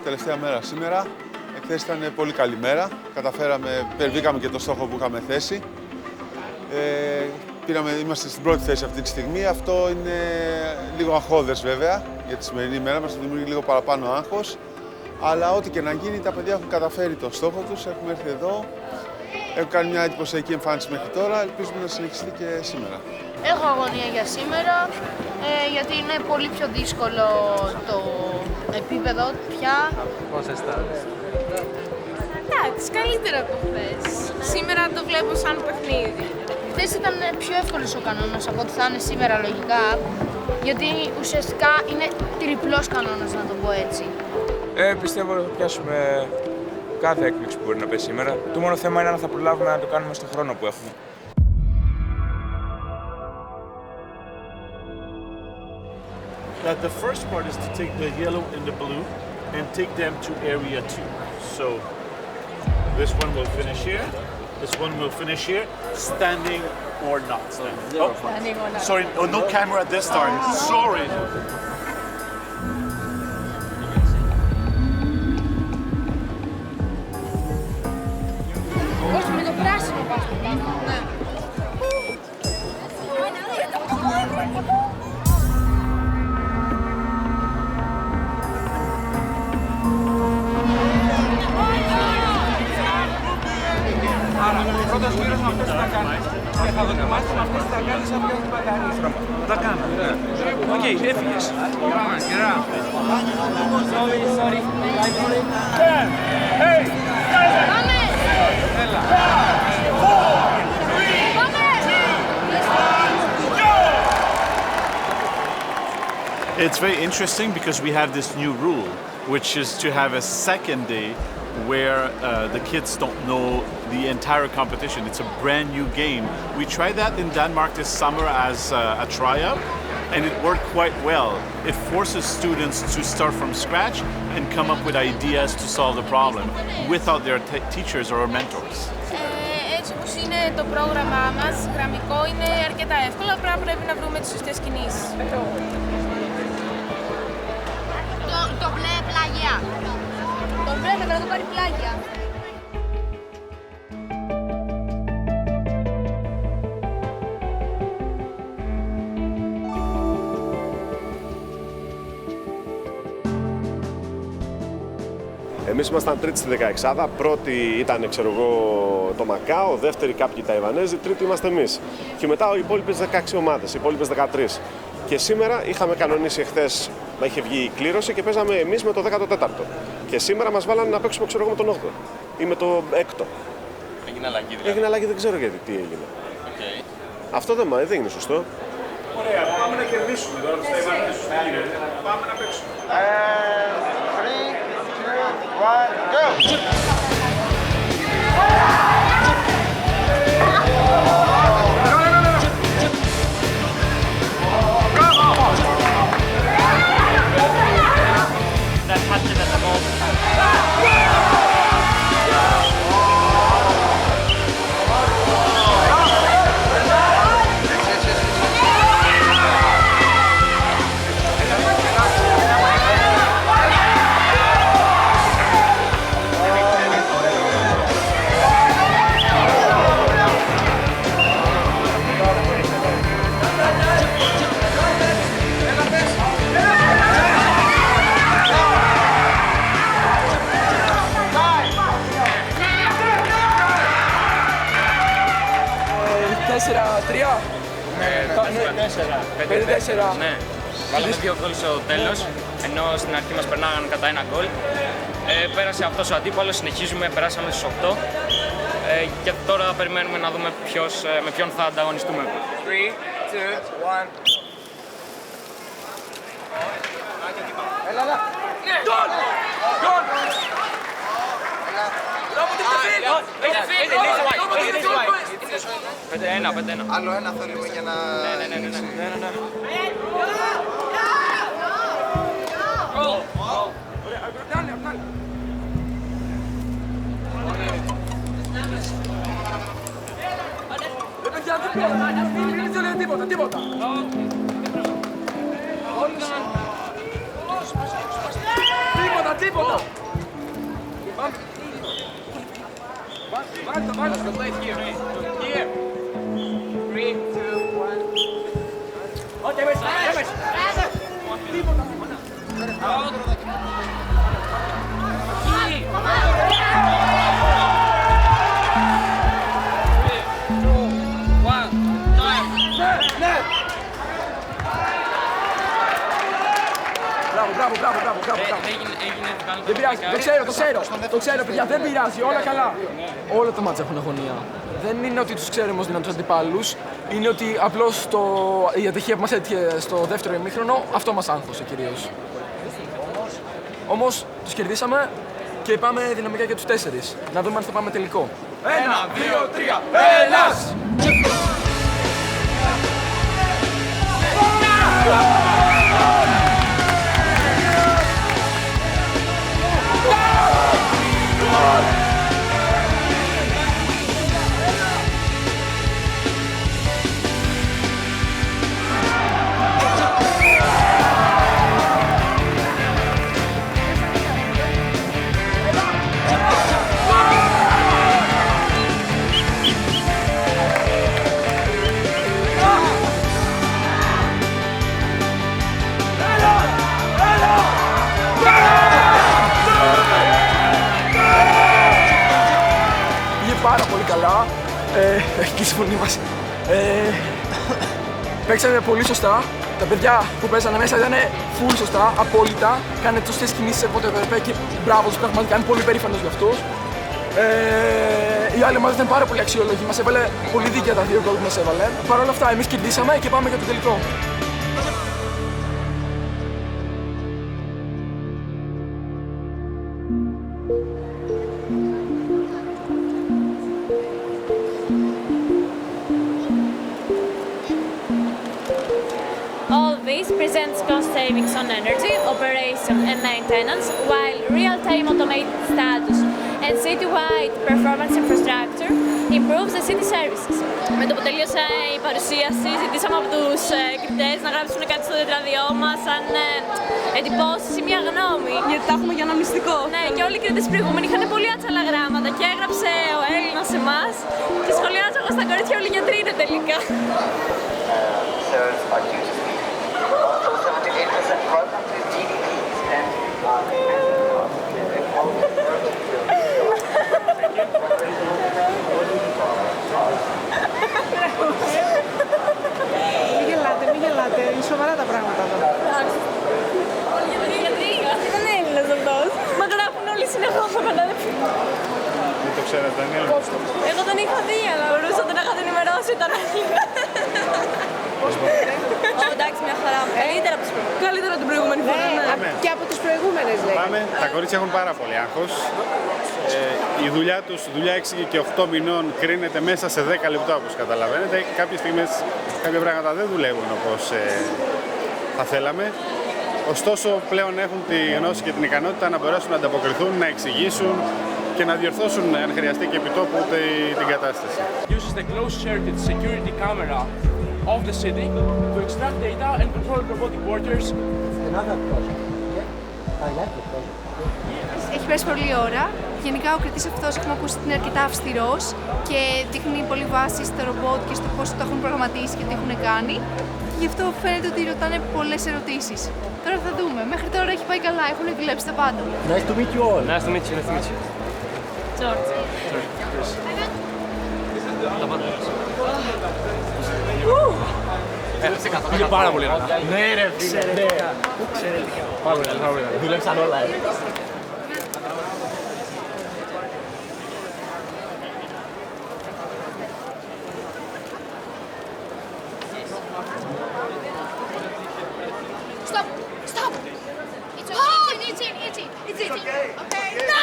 Τελευταία μέρα σήμερα. Εχθές ήταν πολύ καλή μέρα. Υπερβήκαμε και το στόχο που είχαμε θέσει. Είμαστε στην πρώτη θέση αυτή τη στιγμή. Αυτό είναι λίγο αγχώδες βέβαια για τη σημερινή μέρα. Μας δημιουργεί λίγο παραπάνω άγχος. Αλλά ό,τι και να γίνει, τα παιδιά έχουν καταφέρει τον στόχο τους. Έχουμε έρθει εδώ. Έχουν κάνει μια εντυπωσιακή εμφάνιση μέχρι τώρα. Ελπίζουμε να συνεχιστεί και σήμερα. Έχω αγωνία για σήμερα, γιατί είναι πολύ πιο δύσκολο το επίπεδο πια. Πώς αισθάνεσαι? Εντάξει, καλύτερα από χθες. Σήμερα το βλέπω σαν παιχνίδι. Χθες ήταν πιο εύκολος ο κανόνας από ό,τι θα είναι σήμερα λογικά, γιατί ουσιαστικά είναι τριπλός κανόνας, να το πω έτσι. Πιστεύω ότι θα πιάσουμε κάθε έκπληξη που μπορεί να πέσει σήμερα. Το μόνο θέμα είναι αν θα προλάβουμε να το κάνουμε στον χρόνο που έχουμε. The first part is to take the yellow and the blue and take them to area 2. So this one will finish here, this one will finish here, standing or not standing. Oh, standing or not. Sorry, oh, no camera at this time. Sorry. Όχι, με το πράσινο πας μετά. Ναι. Άρα, πρώτος γύρος με αυτές θα κάνει. Και θα δοκιμάσουμε αυτές θα κάνει σαν πιο μπαταρίστρα. Τα κάναμε. Οκ, έφυγες. Πάμε, γερά. Sorry. Hey! Πάμε! Έλα. It's very interesting because we have this new rule, which is to have a second day where the kids don't know the entire competition. It's a brand new game. We tried that in Denmark this summer as a tryout, and it worked quite well. It forces students to start from scratch and come up with ideas to solve the problem without their teachers or mentors. Έτσι όπως είναι το πρόγραμμά μας, γραμμικό, είναι αρκετά εύκολο, απλά πρέπει να βρούμε τις σωστές κινήσεις. Το μπλε πλάγια. Το μπλε θα πρέπει να το πάρει πλάγια. Εμείς ήμασταν τρίτη στη 16, πρώτη ήταν ξέρω εγώ το Μακάο, δεύτερη κάποιοι Ταϊβανέζοι, τρίτη είμαστε εμείς. Και μετά οι υπόλοιπες 16 ομάδες, οι υπόλοιπες 13. Και σήμερα είχαμε κανονίσει εχθές, είχε βγει η κλήρωση και παίζαμε εμείς με το 14ο. Και σήμερα μας βάλανε να παίξουμε ξέρω εγώ με τον 8ο ή με το 6ο. Έγινε αλλαγή δηλαδή. Έγινε αλλαγή, δεν ξέρω γιατί τι έγινε. Okay. Αυτό δεν είναι σωστό. Ωραία, πάμε να κερδίσουμε τώρα τους Ταϊβανέζους. Πάμε να παίξουμε. 3, 2, 1, go! Ναι, βάλαμε 2 γκολ στο τέλος, ενώ στην αρχή μας περνάγανε κατά 1 γκολ. Πέρασε αυτός ο αντίπαλος, συνεχίζουμε, περάσαμε στους 8 και τώρα περιμένουμε να δούμε με ποιον θα ανταγωνιστούμε. 3, 2, 1. Έλα. Γκολ! Γκολ! Άλλο ένα θέλουμε για να... Ναι. Τίποτα. Βάλτε. Here. 3, 2, 1. Okay, wait. Μπράβο. Δεν πειράζει, το ξέρω, παιδιά, δεν πειράζει, όλα καλά. Όλα τα μάτια έχουν αγωνία. δεν είναι ότι τους ξέρουμε ως δυνατούς αντιπάλους, είναι ότι απλώς η ατυχία που μας έτυχε στο δεύτερο ημίχρονο, αυτό μας άγχωσε κυρίως. Όμως τους κερδίσαμε και πάμε δυναμικά για τους 4. Να δούμε αν θα πάμε τελικό. 1, 2, 3, Ελλάς! Πάρα πολύ καλά. Έχει κλείσει η φωνή μας. Παίξανε πολύ σωστά. Τα παιδιά που παίζανε μέσα ήταν full σωστά, απόλυτα. Κάνε τις σωστές κινήσεις όποτε έπρεπε και μπράβο τους, πραγματικά είμαι πολύ περήφανος γι' αυτούς. Η άλλη ομάδα ήταν πάρα πολύ αξιόλογη. Μας έβαλε πολύ δίκαια τα 2 γκολ που μας έβαλε. Παρ' όλα αυτά, εμείς κερδίσαμε και πάμε για το τελικό. This presents cost savings on energy, operation and maintenance, while real-time automated status and city-wide performance infrastructure improves the city services. Με το που τελείωσε η παρουσίαση, ζητήσαμε από τους κριτές να γράψουν κάτι στο τετράδιό μας, σαν εντυπώσεις ή μια γνώμη. Γιατί τα έχουμε για ένα μυστικό. Ναι, και όλοι οι κριτές προηγούμενοι είχαν πολύ άτσαλα γράμματα και έγραψε ο Έλληνας εμάς και σχολιάζω εγώ στα κορίτσια όλοι γιατροί είναι τελικά. Μην γελάτε, είναι σοβαρά τα πράγματα εδώ. Γιατί δεν είναι Έλληνας αυτός. Μα γράφουν όλοι συνεχώς από κοντά. Δεν το ξέρατε, δεν είναι Έλληνας. Εγώ τον είχα δει, αλλά μπορούσα να είχα ενημερώσει, ήταν Έλληνα. Εντάξει, μια χαρά. Καλύτερα από τις προηγούμενες. Καλύτερα την προηγούμενη φορά, ναι. Και από τις προηγούμενες, λέει. Πάμε. Τα κορίτσια έχουν πάρα πολύ άγχος. Η δουλειά τους, δουλειά 6 και 8 μηνών, κρίνεται μέσα σε 10 λεπτά, όπως καταλαβαίνετε. Κάποιες στιγμές κάποια πράγματα δεν δουλεύουν όπως θα θέλαμε. Ωστόσο, πλέον έχουν τη γνώση και την ικανότητα να μπορέσουν να ανταποκριθούν, να εξηγήσουν και να διορθώσουν, αν χρειαστεί και επί τόπου, την κατάσταση. Uses the closed-circuit security camera of the city to extract data and control robotic workers. Έχει πέσει πολλή ώρα. Γενικά ο κριτής αυτός έχουμε ακούσει ότι είναι αρκετά αυστηρός και δείχνει πολύ βάση στο ρομπότ και στο πώς το έχουν προγραμματίσει και τι έχουν κάνει. Γι' αυτό φαίνεται ότι ρωτάνε πολλές ερωτήσεις. Τώρα θα δούμε. Μέχρι τώρα έχει πάει καλά, έχουν δουλέψει τα πάντα. Nice to meet you all. Nice to meet you. Nice to meet you. George. Είναι πάρα πολύ καλά. Ναι ρε φίλε. Εξαιρετικά. Πάρα πολύ καλά. Δουλέψαν όλα. Stop! Stop! It's okay. It's okay. Okay. No!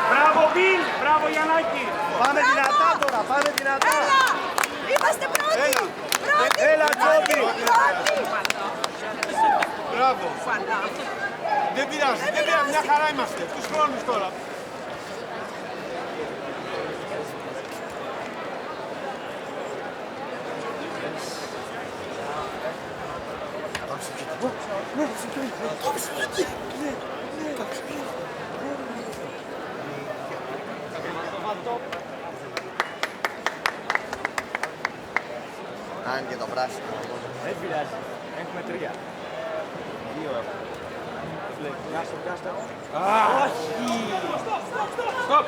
Μπράβο Μπιλ! Μπράβο Γιαννάκη! Πάμε δυνατά τώρα, πάμε δυνατά! Είμαστε πρώτοι! Έλα Τζόμπι! Μπράβο! Δεν πειράζει, μια χαρά είμαστε. Τους χρόνους τώρα. Αν και το πράσινο. Δεν πειράζει. Έχουμε 3. 2 έχουμε. Πιάστε. Όχι! Στοπ!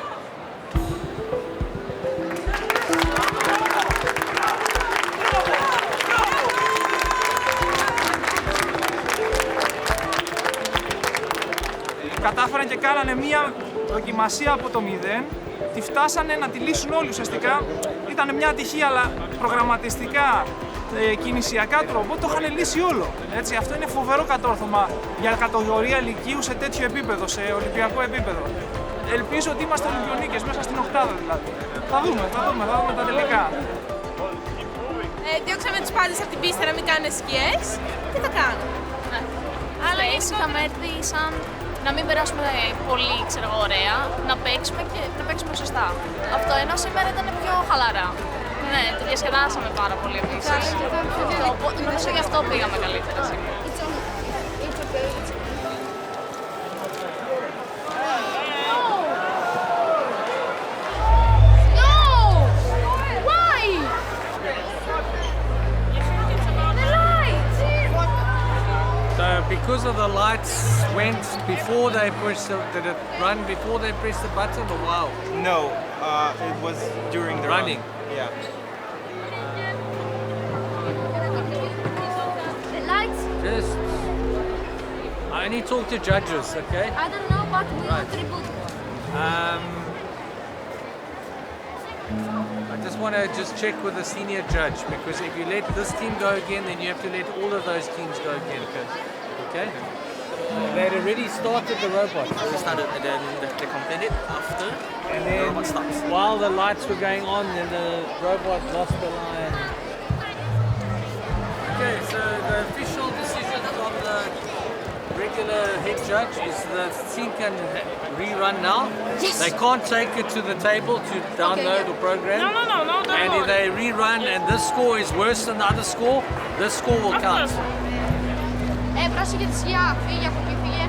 Κατάφεραν και κάνανε μία δοκιμασία από το 0 τη φτάσανε να τη λύσουν όλοι ουσιαστικά. Ήταν μια ατυχία, αλλά προγραμματιστικά, κινησιακά του ρομπότ το είχαν λύσει όλο. Έτσι, αυτό είναι φοβερό κατόρθωμα για κατηγορία λυκείου σε τέτοιο επίπεδο, σε ολυμπιακό επίπεδο. Ελπίζω ότι είμαστε Ολυμπιονίκες, μέσα στην οκτάδα δηλαδή. Θα δούμε τα τελικά. Διώξαμε τους πάντες από την πίστα να μην κάνουν σκιές. Τι θα κάνουμε. Αλλά είχαμε έρθει σαν να μην περάσουμε πολύ, ξέρω εγώ, ωραία, να παίξουμε και να παίξουμε σωστά. Αυτό ενώ σήμερα ήταν πιο χαλαρά. Ναι, το διασκεδάσαμε πάρα πολύ επίσης. Νομίζω γι' αυτό πήγαμε καλύτερα σήμερα. Because of the lights went before they pushed the, did it run before they pressed the button or wow? No, it was during the running. Run. Yeah. The lights? Just, I only talk to judges, okay? I don't know what we attribute. I just want to check with the senior judge because if you let this team go again, then you have to let all of those teams go again. Okay? They had already started the robot. They started and then they completed after and then the robot stops. While the lights were going on, then the robot lost the line. Okay, so the official decision from the regular head judge is the team can rerun now. Yes. They can't take it to the table to download or program. No. And if they rerun and this score is worse than the other score, this score will count. Πράσι για τη σκιά, φύγε από εκεί, φύγε.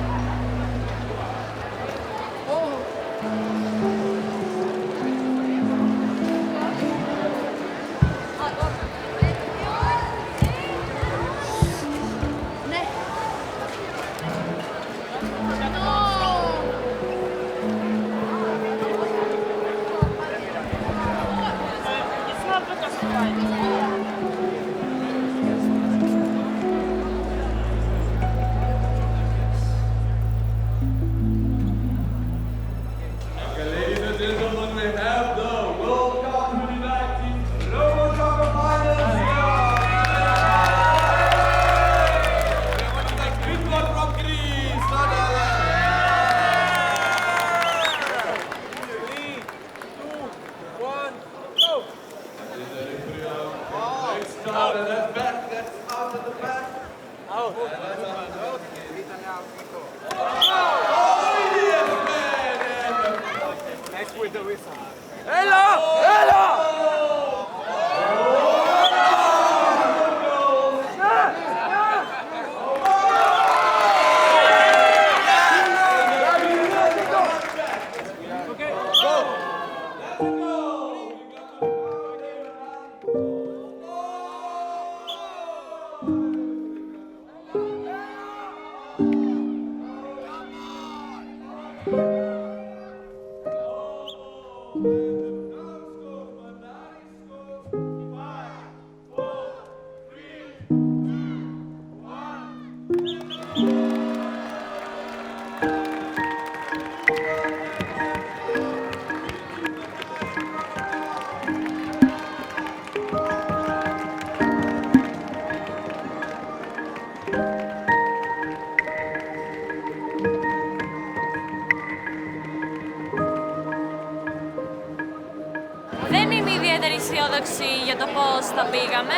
Δεν είμαι ιδιαίτερα αισιόδοξη για το πώς θα πήγαμε.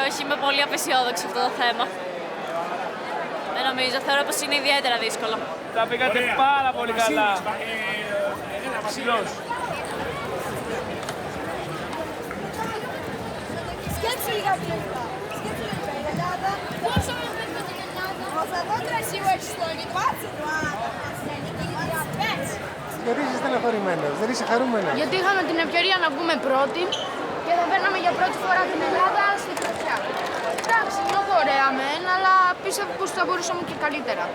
Όχι, είμαι πολύ απαισιόδοξη αυτό το θέμα. Δεν νομίζω, θεωρώ πως είναι ιδιαίτερα δύσκολο. Τα πήγατε πάρα πολύ καλά. Ψηλός. Σκέψου λίγα λεπτά. Πόσο μας παίρνει την Ελλάδα. Μας εδώ τρεσίγου έχεις το γυπάτσι του Γιατί είσαι στεναχωρημένος, δεν είσαι χαρούμενος? Γιατί είχαμε την ευκαιρία να βγούμε πρώτοι και θα παίρναμε για πρώτη φορά την Ελλάδα στη Τροχιά. Εντάξει, είναι ωραία μεν, αλλά πίστευα πως θα μπορούσαμε και καλύτερα.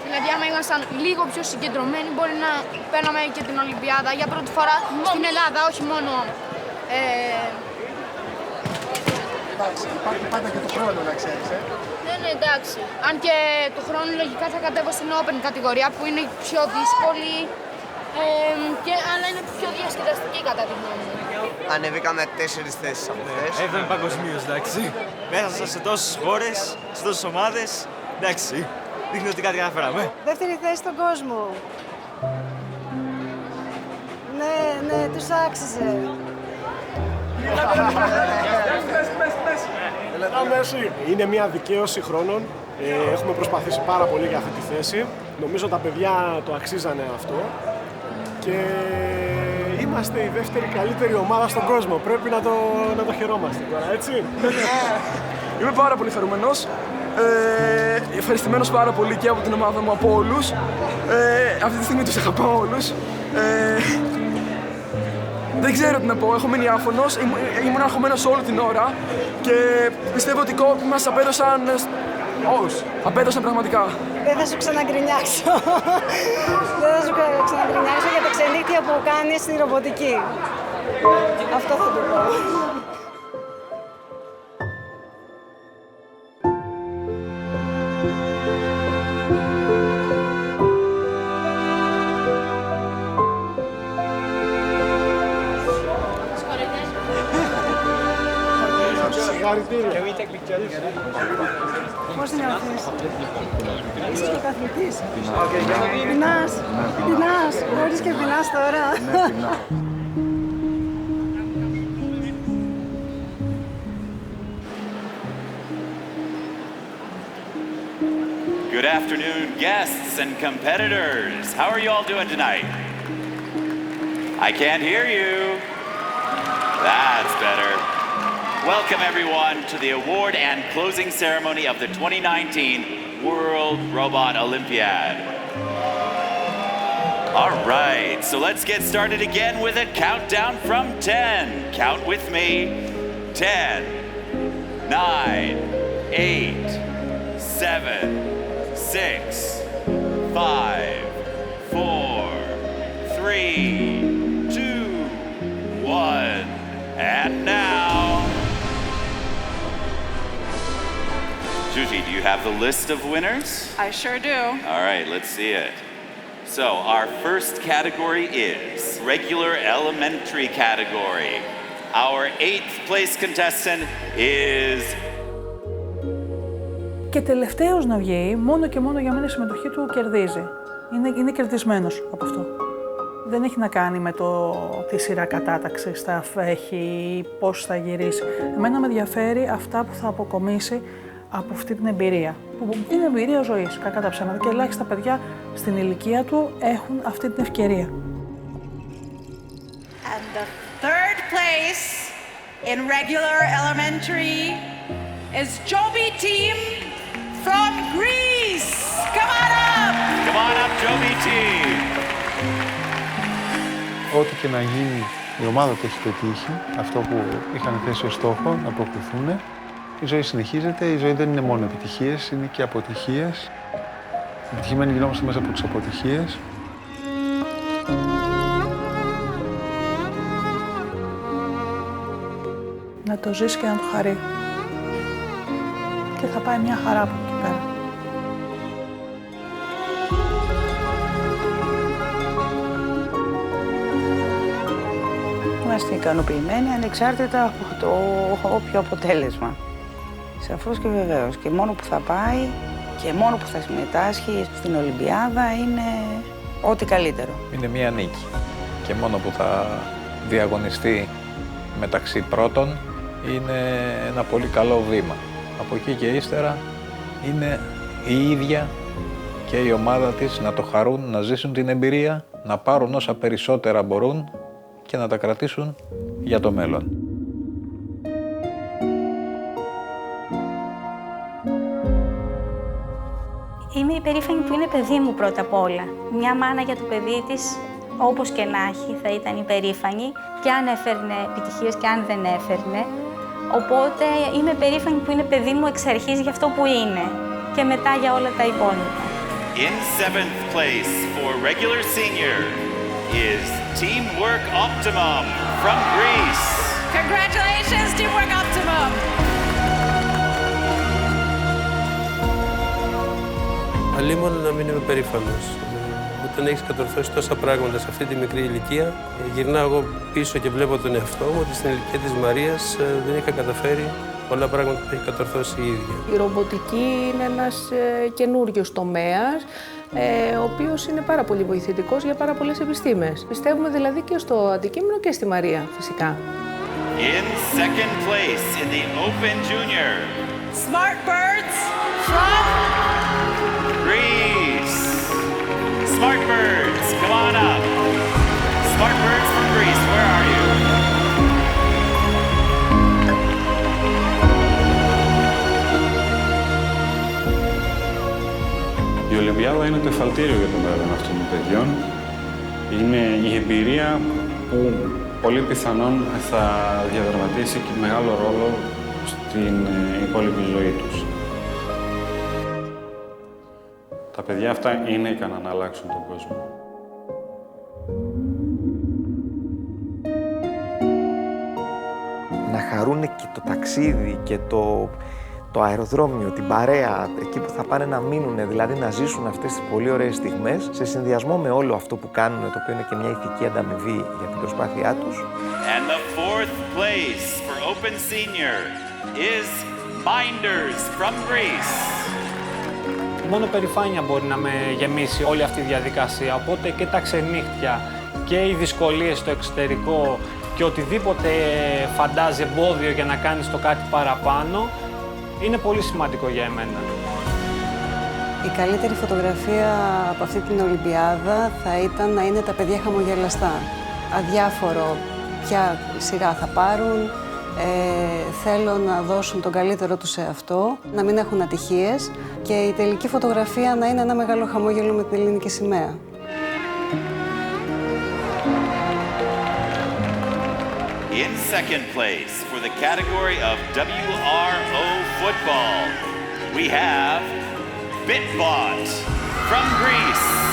Δηλαδή, άμα ήμασταν λίγο πιο συγκεντρωμένοι, μπορεί να παίρναμε και την Ολυμπιάδα για πρώτη φορά στην Ελλάδα, όχι μόνο Υπάρχει πάντα και το χρόνο, να ξέρεις. Ναι, εντάξει. Αν και του χρόνου λογικά θα κατέβω στην Open κατηγορία που είναι πιο δύσκολη, αλλά είναι πιο διασκεδαστική κατά τη γνώμη μου. Ανεβήκαμε 4 θέσεις από χθες. Έφερε παγκοσμίως, εντάξει. Μέσα σε τόσες χώρες, σε τόσες ομάδες, εντάξει. Δείχνει ότι κάτι καταφέραμε. Δεύτερη θέση στον κόσμο. Ναι, τους άξιζε. Είναι μια δικαίωση χρόνων. Έχουμε προσπαθήσει πάρα πολύ για αυτή τη θέση. Νομίζω τα παιδιά το αξίζανε αυτό. Και είμαστε η δεύτερη καλύτερη ομάδα στον κόσμο. Πρέπει να το χαιρόμαστε τώρα, έτσι. Είμαι πάρα πολύ χαρούμενος. Ευχαριστημένος πάρα πολύ και από την ομάδα μου, από όλους. Αυτή τη στιγμή τους αγαπάω όλους. Δεν ξέρω τι να πω, έχω μείνει άφωνος, ήμουν αγχωμένος όλη την ώρα και πιστεύω ότι οι κόποι μας απέδωσαν πραγματικά. Δεν θα σου ξαναγκρινιάξω. Δεν θα σου ξαναγκρινιάξω για τα ξενύχτια που κάνεις στη ρομποτική. Αυτό θα του πω. Πώς νιώθεις? Είσαι και καθηγητής. Πεινάς. Μπορείς και πεινάς τώρα. Good afternoon, guests and competitors. How are you all doing tonight? I can't hear you. That's better. Welcome everyone to the award and closing ceremony of the 2019 World Robot Olympiad. All right, so let's get started again with a countdown from 10. Count with me. 10, 9, 8, 7, 6, 5, 4, 3, 2, 1, and now. Juji, do you have the list of winners? I sure do. All right, let's see it. So our first category is regular elementary category. Our 8th place contestant is... Και τελευταίος να βγει, μόνο και μόνο για μένα η συμμετοχή του κερδίζει. Είναι κερδισμένος από αυτό. Δεν έχει να κάνει με τη σειρά κατάταξης, θα έχει, πώς θα γυρίσει. Εμένα με ενδιαφέρει αυτά που θα αποκομίσει από αυτή την εμπειρία. Που είναι εμπειρία ζωής, κακά τα ψέματα. Και ελάχιστα παιδιά στην ηλικία του έχουν αυτή την ευκαιρία. And the third place in regular elementary is Joby team from Greece. Come on up! Come on up, Joby team! Ό,τι και να γίνει, η ομάδα το έχει πετύχει, αυτό που είχαν θέσει ως στόχο, να προχωρηθούν. Η ζωή συνεχίζεται, η ζωή δεν είναι μόνο επιτυχίες, είναι και αποτυχίες. Επιτυχημένοι γινόμαστε μέσα από τις αποτυχίες. Να το ζήσει και να το χαρεί. Και θα πάει μια χαρά από εκεί πέρα. Είμαστε ικανοποιημένοι ανεξάρτητα από το όποιο αποτέλεσμα. Σαφώς και βεβαίως. Και μόνο που θα πάει και μόνο που θα συμμετάσχει στην Ολυμπιάδα είναι ό,τι καλύτερο. Είναι μία νίκη και μόνο που θα διαγωνιστεί μεταξύ πρώτων είναι ένα πολύ καλό βήμα. Από εκεί και ύστερα είναι η ίδια και η ομάδα της να το χαρούν, να ζήσουν την εμπειρία, να πάρουν όσα περισσότερα μπορούν και να τα κρατήσουν για το μέλλον. Είμαι υπερήφανη που είναι παιδί μου πρώτα απ' όλα. Μια μάνα για το παιδί της, όπως και να έχει, θα ήταν υπερήφανη και αν έφερνε επιτυχίες και αν δεν έφερνε. Οπότε είμαι περήφανη που είναι παιδί μου εξ αρχής για αυτό που είναι και μετά για όλα τα υπόλοιπα. In 7th place for regular senior is Teamwork Optimum from Greece. Congratulations, Teamwork Optimum! Αλίμονο να μην είμαι περήφανος. Όταν έχεις κατορθώσει τόσα πράγματα σε αυτή τη μικρή ηλικία, γυρνάω εγώ πίσω και βλέπω τον εαυτό μου ότι στην ηλικία της Μαρίας δεν είχα καταφέρει πολλά πράγματα που έχει κατορθώσει η ίδια. Η ρομποτική είναι ένας καινούριος τομέας, ο οποίος είναι πάρα πολύ βοηθητικός για πάρα πολλές επιστήμες. Πιστεύουμε δηλαδή και στο αντικείμενο και στη Μαρία, φυσικά. In second place in the Open Junior, Smart Birds from Greece. Smart Birds, come on up. Smart Birds from Greece, where are you? Η Ολυμπιάδα είναι το εφαλτήριο για το μέλλον αυτών των παιδιών. Είναι η εμπειρία που πολύ πιθανόν θα διαδραματίσει και μεγάλο ρόλο στην υπόλοιπη ζωή τους. Τα παιδιά αυτά είναι ικανά να αλλάξουν τον κόσμο. Να χαρούν και το ταξίδι και το αεροδρόμιο, την παρέα, εκεί που θα πάνε να μείνουν, δηλαδή να ζήσουν αυτές τις πολύ ωραίες στιγμές, σε συνδυασμό με όλο αυτό που κάνουν, το οποίο είναι και μια ηθική ανταμοιβή για την προσπάθειά τους. And the fourth place for Open Senior is Minders from Greece. Μόνο περηφάνεια μπορεί να με γεμίσει όλη αυτή η διαδικασία, οπότε και τα ξενύχτια και οι δυσκολίες στο εξωτερικό και οτιδήποτε φαντάζει εμπόδιο για να κάνεις το κάτι παραπάνω, είναι πολύ σημαντικό για εμένα. Η καλύτερη φωτογραφία από αυτή την Ολυμπιάδα θα ήταν να είναι τα παιδιά χαμογελαστά. Αδιάφορο ποια σειρά θα πάρουν, θέλω να δώσουν τον καλύτερο τους σε αυτό, να μην έχουν ατυχίες και η τελική φωτογραφία να είναι ένα μεγάλο χαμόγελο με την ελληνική σημαία. In second place for the category of WRO football, we have BitBot from Greece.